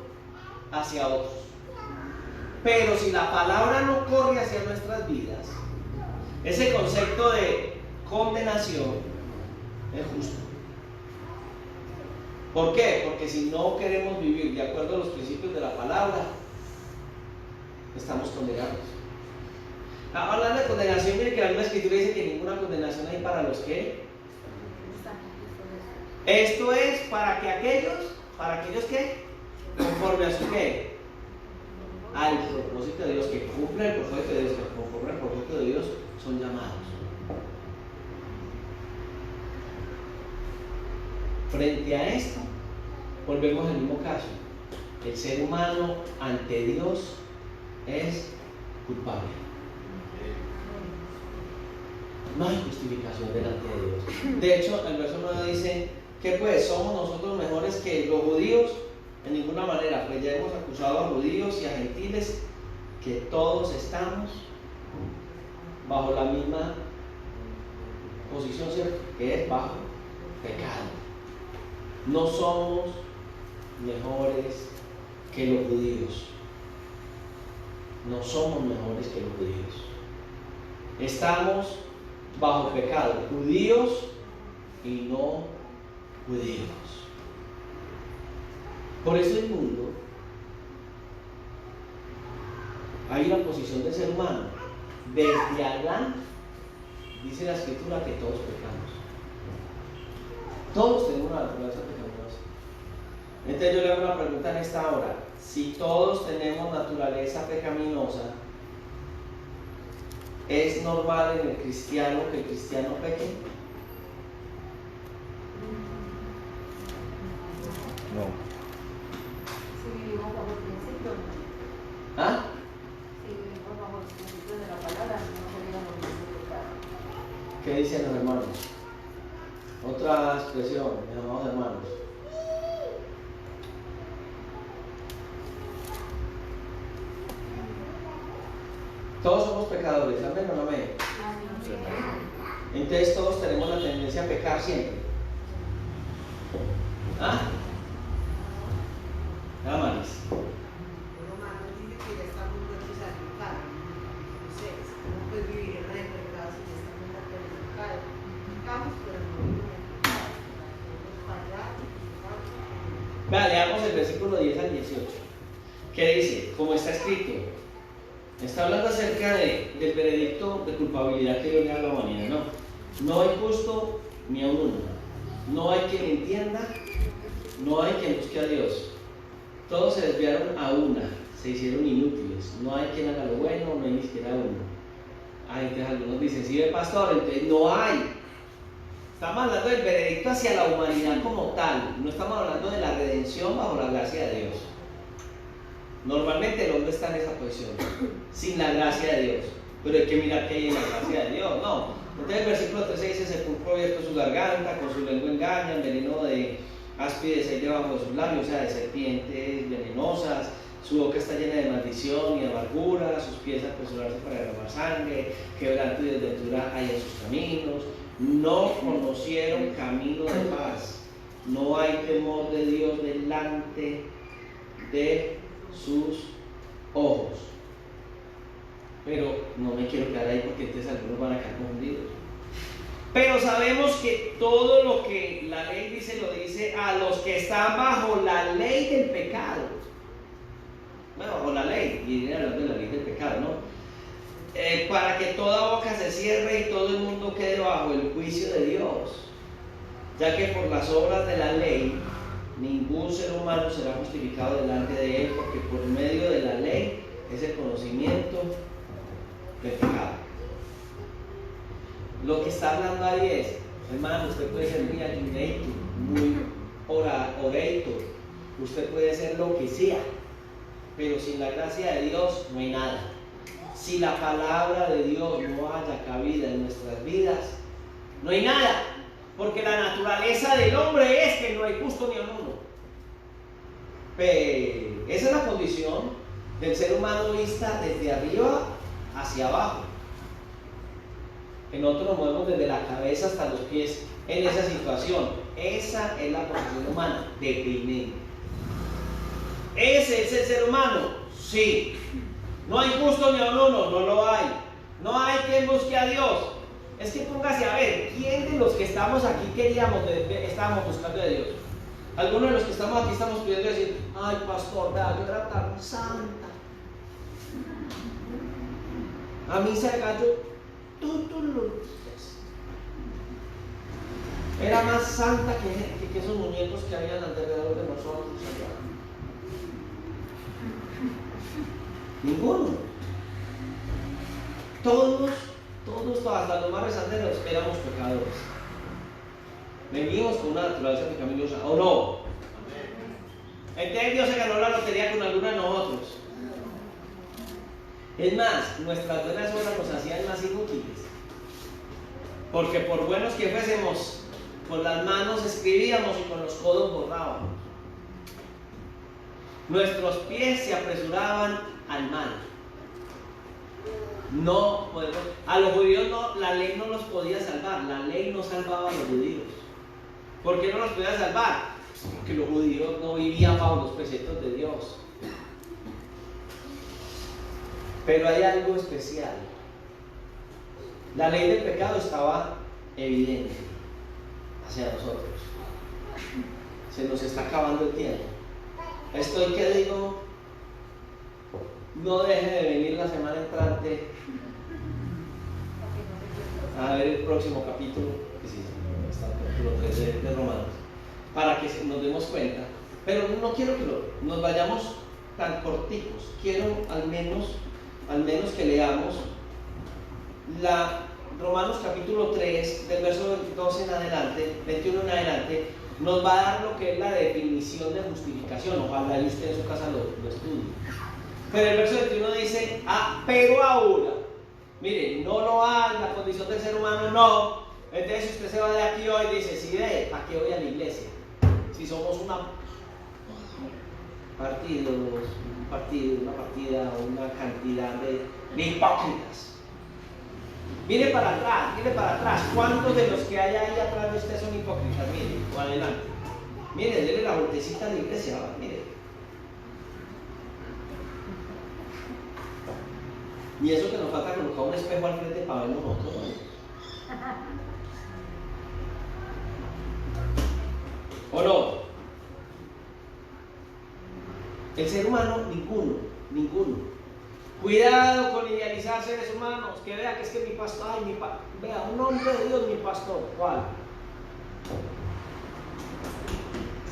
hacia otros. Pero si la palabra no corre hacia nuestras vidas, ese concepto de condenación es justo. ¿Por qué? Porque si no queremos vivir de acuerdo a los principios de la palabra, estamos condenados. Hablando de condenación, mire que la misma Escritura dice que ninguna condenación hay para los que. Esto es para aquellos que, conforme a su qué, al propósito de Dios, que cumplen el propósito de Dios, que conforme al propósito de Dios son llamados. Frente a esto, volvemos al mismo caso. El ser humano ante Dios es culpable. No hay justificación delante de Dios. De hecho, el verso 9 dice que pues somos nosotros mejores que los judíos. En ninguna manera, pues ya hemos acusado a judíos y a gentiles que todos estamos bajo la misma posición, ¿cierto? Que es bajo pecado. No somos mejores que los judíos. No somos mejores que los judíos. Estamos bajo pecado, judíos y no judíos. Por eso el mundo, hay una posición del ser humano. Desde Adán, dice la Escritura que todos pecamos. Todos tenemos una naturaleza pecaminosa. Entonces yo le hago una pregunta en esta hora. Si todos tenemos naturaleza pecaminosa, ¿es normal en el cristiano que el cristiano peque? No. Si vivimos bajo el principio, ¿no? ¿Ah? Si vivimos bajo el principio de la palabra, no seríamos ningún pecado. ¿Qué dicen los hermanos? Otra expresión, mis amados hermanos. Todos somos pecadores, amén o no amén. Entonces todos tenemos la tendencia a pecar siempre. ¿Ah? Amaris. Romanos dice que ya estamos muertos al pecado. Entonces, ¿cómo puedes vivir en el pecado si ya estamos muertos al pecado? Pecamos, pero no vivimos en el pecado. Podemos fallar, Vale, leamos el versículo 10 al 18. ¿Qué dice? Como está escrito, está hablando acerca del veredicto de culpabilidad que Dios le da a la humanidad. No hay justo ni a uno. No hay quien entienda, no hay quien busque a Dios. Todos se desviaron a una, se hicieron inútiles. No hay quien haga lo bueno, no hay ni siquiera uno. Entonces algunos dicen, sí, pastor, entonces no hay. Estamos hablando del veredicto hacia la humanidad como tal. No estamos hablando de la redención bajo la gracia de Dios. Normalmente el hombre está en esa posición, sin la gracia de Dios. Pero hay que mirar qué hay en la gracia de Dios. No. Entonces el versículo 13 dice, sepulcro abierto su garganta, con su lengua engañan, veneno de áspides hay debajo de sus labios, o sea, de serpientes venenosas. Su boca está llena de maldición y de amargura, sus pies apresurarse para derramar sangre, quebranto y desventura hay en sus caminos. No conocieron camino de paz, no hay temor de Dios delante de sus ojos. Pero no me quiero quedar ahí porque entonces algunos van a quedar confundidos. Pero sabemos que todo lo que la ley dice, lo dice a los que están bajo la ley del pecado. Bueno, bajo la ley, y viene hablando de la ley del pecado, ¿no? Para que toda boca se cierre y todo el mundo quede bajo el juicio de Dios, ya que por las obras de la ley ningún ser humano será justificado delante de él, porque por medio de la ley es el conocimiento del pecado. Lo que está hablando ahí es, hermano, usted puede ser muy ayunator, muy orator, usted puede ser lo que sea, pero sin la gracia de Dios no hay nada. Si la palabra de Dios no haya cabida en nuestras vidas, no hay nada, porque la naturaleza del hombre es que no hay justo ni uno. Pero esa es la condición del ser humano vista desde arriba hacia abajo. Que nosotros nos movemos desde la cabeza hasta los pies en esa situación. Esa es la posición humana, deprimente. ¿Ese es el ser humano? Sí. No hay justo ni uno, no lo hay. No hay quien busque a Dios. Es que póngase a ver, ¿quién de los que estamos aquí estábamos buscando a Dios? Algunos de los que estamos aquí estamos pidiendo decir, ay pastor, vea, yo era tan santa. A mí se gallo todos los días. Era más santa que esos muñecos que habían alrededor de nosotros. Ninguno. Todos, hasta los más rezanderos, éramos pecadores. Venimos con una naturaleza pecaminosa, ¿o no? Entonces Dios se ganó la lotería con algunos de nosotros. Es más, nuestras buenas obras nos hacían más inútiles. Porque por buenos que fuésemos, con las manos escribíamos y con los codos borrábamos. Nuestros pies se apresuraban al mal. No podemos, a los judíos no, la ley no los podía salvar, la ley no salvaba a los judíos. ¿Por qué no los podía salvar? Porque los judíos no vivían bajo los preceptos de Dios. Pero hay algo especial. La ley del pecado estaba evidente hacia nosotros. Se nos está acabando el tiempo. Estoy que digo, no deje de venir la semana entrante a ver el próximo capítulo, que sí, está el capítulo 3 de Romanos, para que nos demos cuenta. Pero no quiero que nos vayamos tan corticos. Quiero al menos que leamos Romanos capítulo 3, del verso 22 en adelante, 21 en adelante, nos va a dar lo que es la definición de justificación. Ojalá y usted en su casa lo estudie. Pero el verso 21 dice, pero ahora, mire, no lo hay, la condición del ser humano no, Entonces, si usted se va de aquí hoy y dice, sí, ve, ¿para qué voy a la iglesia? Si somos una partida, una cantidad de hipócritas. Mire para atrás. ¿Cuántos de los que hay ahí atrás de usted son hipócritas? Mire, o adelante. Mire, dele la vueltecita a la iglesia, ¿va? Mire. Y eso que nos falta colocar un espejo al frente para vernos nosotros, ¿no? ¿O no? El ser humano, ninguno. Cuidado con idealizar seres humanos, que vea que es que mi pastor, vea, un hombre de Dios, mi pastor, ¿cuál?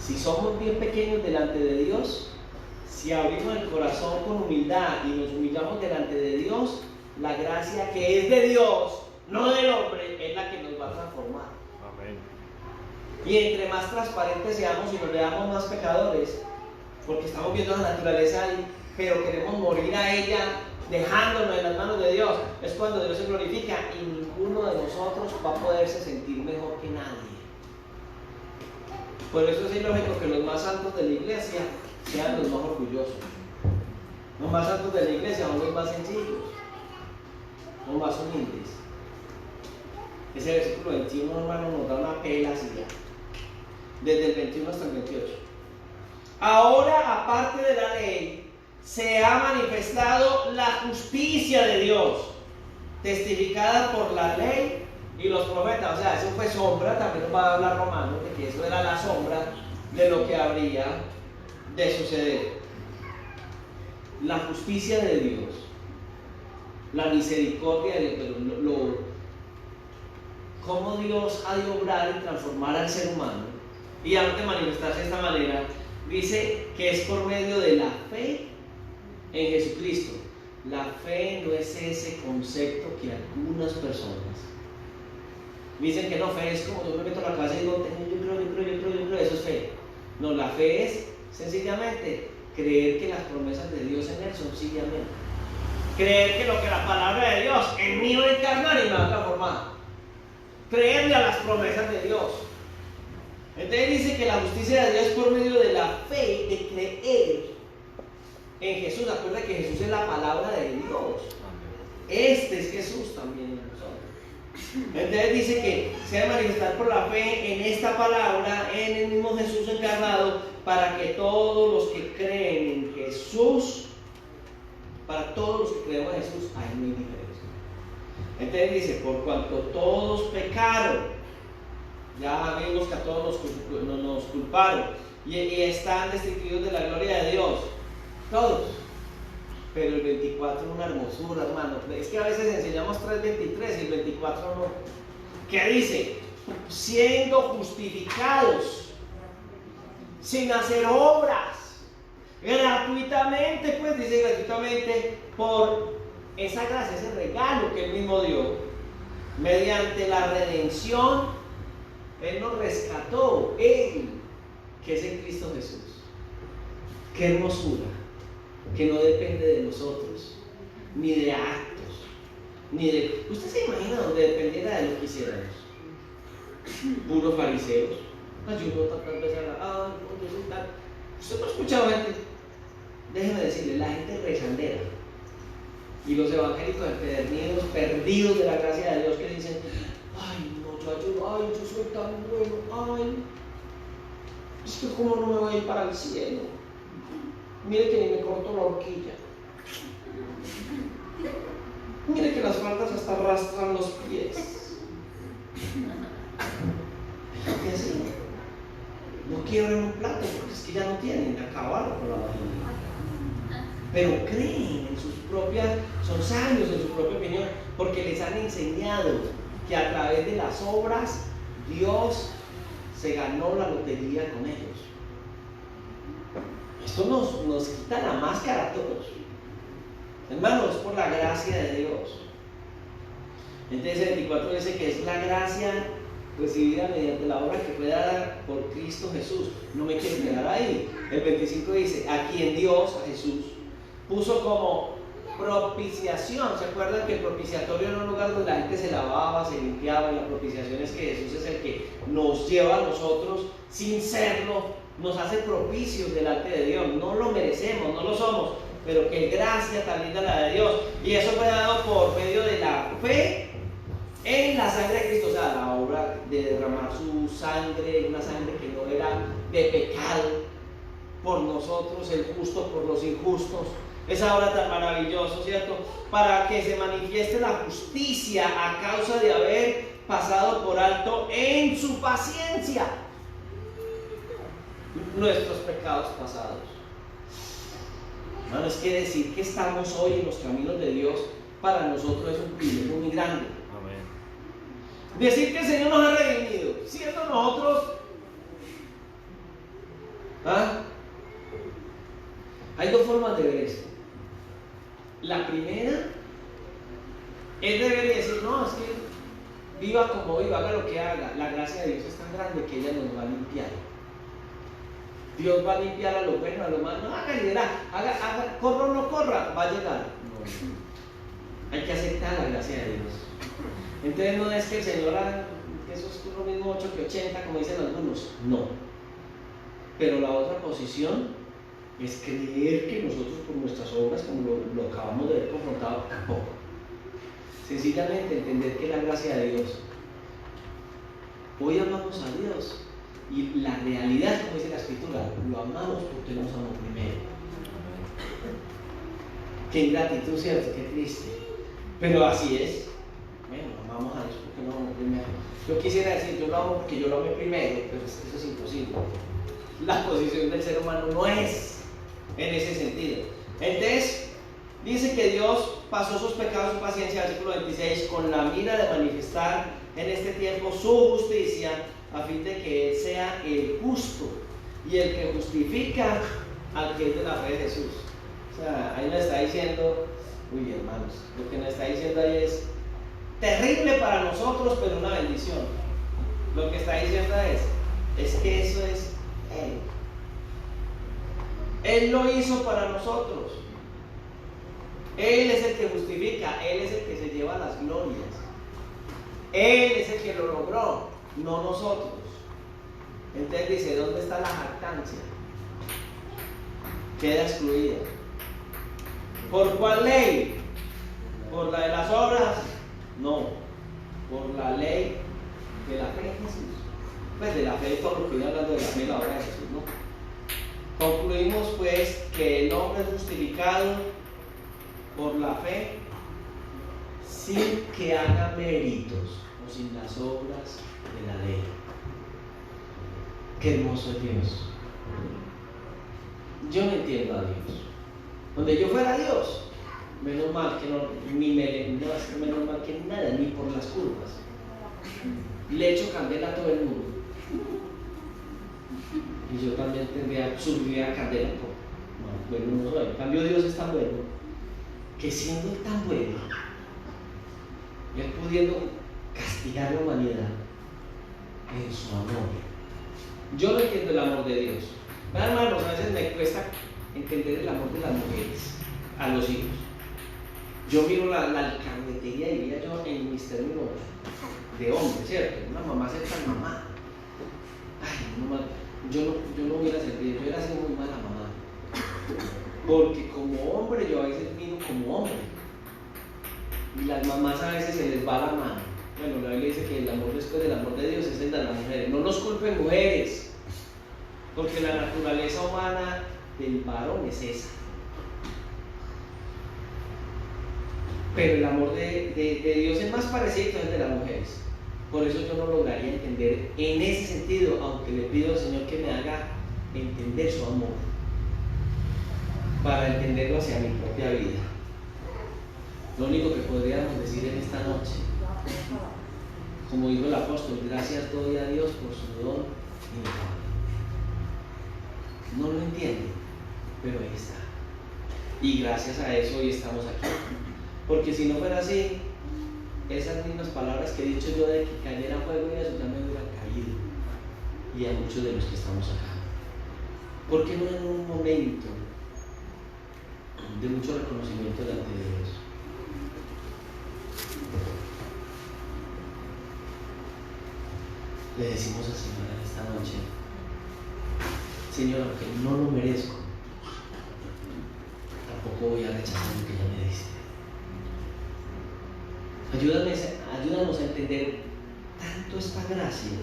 Si somos bien pequeños delante de Dios, si abrimos el corazón con humildad y nos humillamos delante de Dios, la gracia que es de Dios, no del hombre, es la que nos va a transformar. Amén. Y entre más transparentes seamos y nos veamos más pecadores, porque estamos viendo la naturaleza ahí, pero queremos morir a ella dejándonos en las manos de Dios, es cuando Dios se glorifica y ninguno de nosotros va a poderse sentir mejor que nadie. Por eso es ilógico que los más santos de la iglesia sean los más orgullosos. Los más santos de la iglesia son los más sencillos, los más humildes. Ese versículo 21, hermano, nos da una pela así ya, desde el 21 hasta el 28. Ahora, aparte de la ley, se ha manifestado la justicia de Dios, testificada por la ley y los profetas. O sea, eso fue sombra, también nos va a hablar Romano, de que eso era la sombra de lo que habría de suceder. La justicia de Dios, la misericordia de Dios, cómo Dios ha de obrar y transformar al ser humano y antes de manifestarse de esta manera, dice que es por medio de la fe en Jesucristo. La fe no es ese concepto que algunas personas dicen que no, fe es como yo me meto a la casa y digo, yo creo, eso es fe. No, la fe es sencillamente creer que las promesas de Dios en él son simplemente. Creer que lo que la palabra de Dios en mí va a encarnar y me va a transformar. Creerle a las promesas de Dios. Entonces dice que la justicia de Dios es por medio de la fe, de creer en Jesús. Acuerda que Jesús es la palabra de Dios. Este es Jesús también en nosotros. Entonces dice que se ha de manifestar por la fe en esta palabra, en el mismo Jesús encarnado, para que todos los que creen en Jesús, para todos los que creemos en Jesús, hay muy diferencia. Entonces dice, por cuanto todos pecaron, ya vimos que a todos nos culparon y están destituidos de la gloria de Dios, todos. Pero el 24 es una hermosura, hermano. Es que a veces enseñamos 3:23 y el 24 no. ¿Qué dice? Siendo justificados sin hacer obras, gratuitamente, pues dice gratuitamente, por esa gracia, ese regalo que Él mismo dio, mediante la redención. Él nos rescató, Él, que es en Cristo Jesús. Qué hermosura, que no depende de nosotros, ni de actos, ni de... ¿Usted se imagina donde dependiera de lo que hiciéramos? Puros fariseos, ayuno tantas veces a la... yo soy tal... Usted no ha escuchado gente, déjeme decirle, la gente rezandera y los evangélicos empedernidos, perdidos de la gracia de Dios, que dicen, ay, no, yo ayuno, ay, yo soy tan bueno, ay, es que cómo no me voy a ir para el cielo. Mire que ni me corto la horquilla. Mire que las faldas hasta arrastran los pies. ¿Qué así? No quiero en un plato porque es que ya no tienen, acabaron con la vagina. Pero creen en sus propias, son sabios en su propia opinión, porque les han enseñado que a través de las obras Dios se ganó la lotería con ellos. Esto nos quita la máscara a todos. Hermanos, por la gracia de Dios. Entonces el 24 dice que es la gracia recibida mediante la obra que fue dada por Cristo Jesús. No me quiero quedar ahí. El 25 dice, a quien Dios, a Jesús, puso como propiciación. ¿Se acuerdan que el propiciatorio era un lugar donde la gente se lavaba, se limpiaba? Y la propiciación es que Jesús es el que nos lleva a nosotros sin serlo, nos hace propicios delante de Dios. No lo merecemos, no lo somos, pero qué gracia tan linda la de Dios. Y eso fue dado por medio de la fe en la sangre de Cristo, o sea, la obra de derramar su sangre, una sangre que no era de pecado, por nosotros, el justo por los injustos. Esa obra tan maravillosa, ¿cierto? Para que se manifieste la justicia a causa de haber pasado por alto en su paciencia nuestros pecados pasados. Hermano, es que decir que estamos hoy en los caminos de Dios para nosotros es un privilegio muy grande. Amén. Decir que el Señor nos ha redimido, siendo nosotros, hay dos formas de ver esto. La primera es de ver y decir, no, es que viva como viva, haga lo que haga, la gracia de Dios es tan grande que ella nos va a limpiar. Dios va a limpiar a lo bueno, a lo malo. No haga liderar, haga, corra o no corra, va a llegar. No. Hay que aceptar la gracia de Dios. Entonces no es que el Señor haga, que eso es lo mismo 8 que 80, como dicen algunos. No. Pero la otra posición es creer que nosotros por nuestras obras, como lo acabamos de ver confrontado, tampoco. Sencillamente entender que la gracia de Dios. Hoy amamos a Dios. Y la realidad, como dice la Escritura, lo amamos porque nos amó primero. Qué ingratitud, ¿cierto? Qué triste. Pero así es. Bueno, amamos a Dios porque nos amó primero. Yo quisiera decir, yo lo amo porque yo lo amé primero, pero eso es imposible. La posición del ser humano no es en ese sentido. Entonces, dice que Dios pasó sus pecados, su paciencia, versículo 26, con la mira de manifestar en este tiempo su justicia, a fin de que Él sea el justo y el que justifica al que es de la fe de Jesús. O sea, ahí nos está diciendo, uy hermanos, lo que nos está diciendo ahí es terrible para nosotros, pero una bendición. Lo que está diciendo es que eso es Él. Él lo hizo para nosotros. Él es el que justifica, Él es el que se lleva las glorias. Él es el que lo logró, no nosotros. Entonces dice, ¿dónde está la jactancia? Queda excluida. ¿Por cuál ley? ¿Por la de las obras? No, por la ley de la fe en Jesús. Pues de la fe, todo lo que estoy hablando de la fe y la obra de Jesús, ¿no? Concluimos pues que el hombre es justificado por la fe sin que haga méritos o sin las obras de la ley. Qué hermoso es Dios. Yo no entiendo a Dios. Donde yo fuera Dios, menos mal que no, menos mal que nada, ni por las curvas. Le echo candela a todo el mundo. Y yo también subiría candela por bueno, no soy. En cambio, Dios es tan bueno que siendo tan bueno, Él pudiendo castigar a la humanidad en su amor. Yo no entiendo el amor de Dios. Hermanos, a veces me cuesta entender el amor de las mujeres a los hijos. Yo miro la alcahuetería, diría yo, en mis términos de hombre, ¿cierto? Una mamá cerca a mamá. Ay, no, yo no hubiera servido, yo hubiera sido muy mala mamá. Porque como hombre, yo a veces miro como hombre. Y las mamás a veces se les va la mano. Bueno, la Biblia dice que el amor después del amor de Dios es el de las mujeres. No nos culpen mujeres, porque la naturaleza humana del varón es esa. Pero el amor de Dios es más parecido al de las mujeres. Por eso yo no lograría entender en ese sentido, aunque le pido al Señor que me haga entender su amor, para entenderlo hacia mi propia vida. Lo único que podríamos decir en esta noche, como dijo el apóstol, gracias doy a Dios por su don inefable. No lo entiendo, pero ahí está. Y gracias a eso hoy estamos aquí. Porque si no fuera así, esas mismas palabras que he dicho yo de que cayera fuego y eso ya me hubieran caído. Y a muchos de los que estamos acá. ¿Por qué no en un momento de mucho reconocimiento delante de Dios. Le decimos al Señor en esta noche: Señor, aunque no lo merezco, tampoco voy a rechazar lo que ya me diste. Ayúdanos a entender tanto esta gracia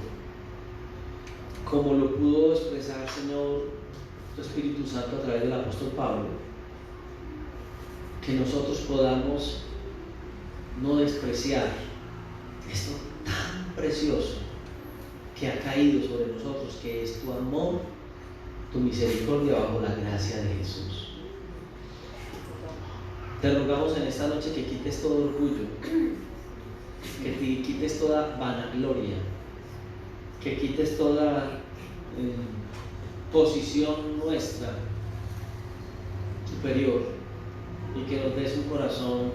como lo pudo expresar, Señor, tu Espíritu Santo a través del apóstol Pablo, que nosotros podamos no despreciar esto tan precioso que ha caído sobre nosotros, que es tu amor, tu misericordia bajo la gracia de Jesús. Te rogamos en esta noche que quites todo orgullo, que te quites toda vanagloria, que quites toda posición nuestra superior, y que nos des un corazón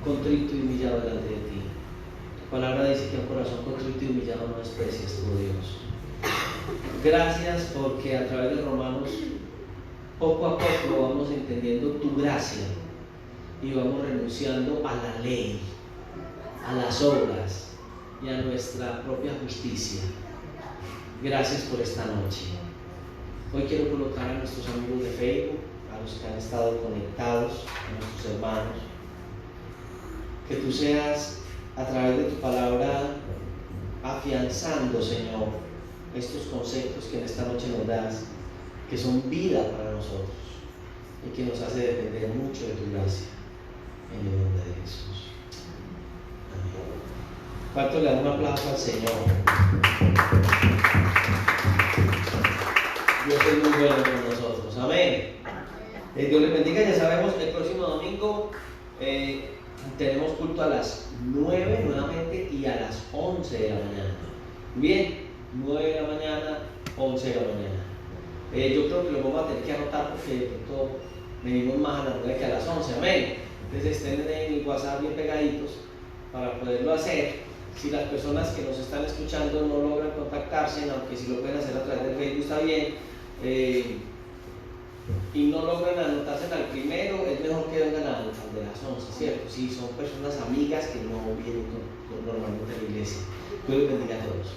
contrito y humillado delante de ti. Tu palabra dice que un corazón contrito y humillado no desprecias, tu Dios. Gracias porque a través de Romanos poco a poco vamos entendiendo tu gracia y vamos renunciando a la ley, a las obras y a nuestra propia justicia. Gracias por esta noche. Hoy quiero colocar a nuestros amigos de Facebook, a los que han estado conectados, a nuestros hermanos, que tú seas a través de tu palabra afianzando, Señor, estos conceptos que en esta noche nos das, que son vida para nosotros y que nos hace depender mucho de tu gracia, en el nombre de Jesús. Amén. ¿Cuánto le dan un aplauso al Señor? Dios es muy bueno con nosotros. Amén. Dios les bendiga. Ya sabemos, el próximo domingo tenemos culto a las 9 nuevamente y a las 11 de la mañana. Bien, 9 de la mañana, 11 de la mañana. Yo creo que lo vamos a tener que anotar porque de pronto venimos más a la 9 que a las 11. Amén. Entonces estén en el WhatsApp bien pegaditos para poderlo hacer. Si las personas que nos están escuchando no logran contactarse, aunque si lo pueden hacer a través del Facebook está bien, y no logran anotarse al primero, es mejor que vengan al de las 11, ¿cierto? Si son personas amigas que no vienen normalmente a la iglesia. Dios les bendiga a todos.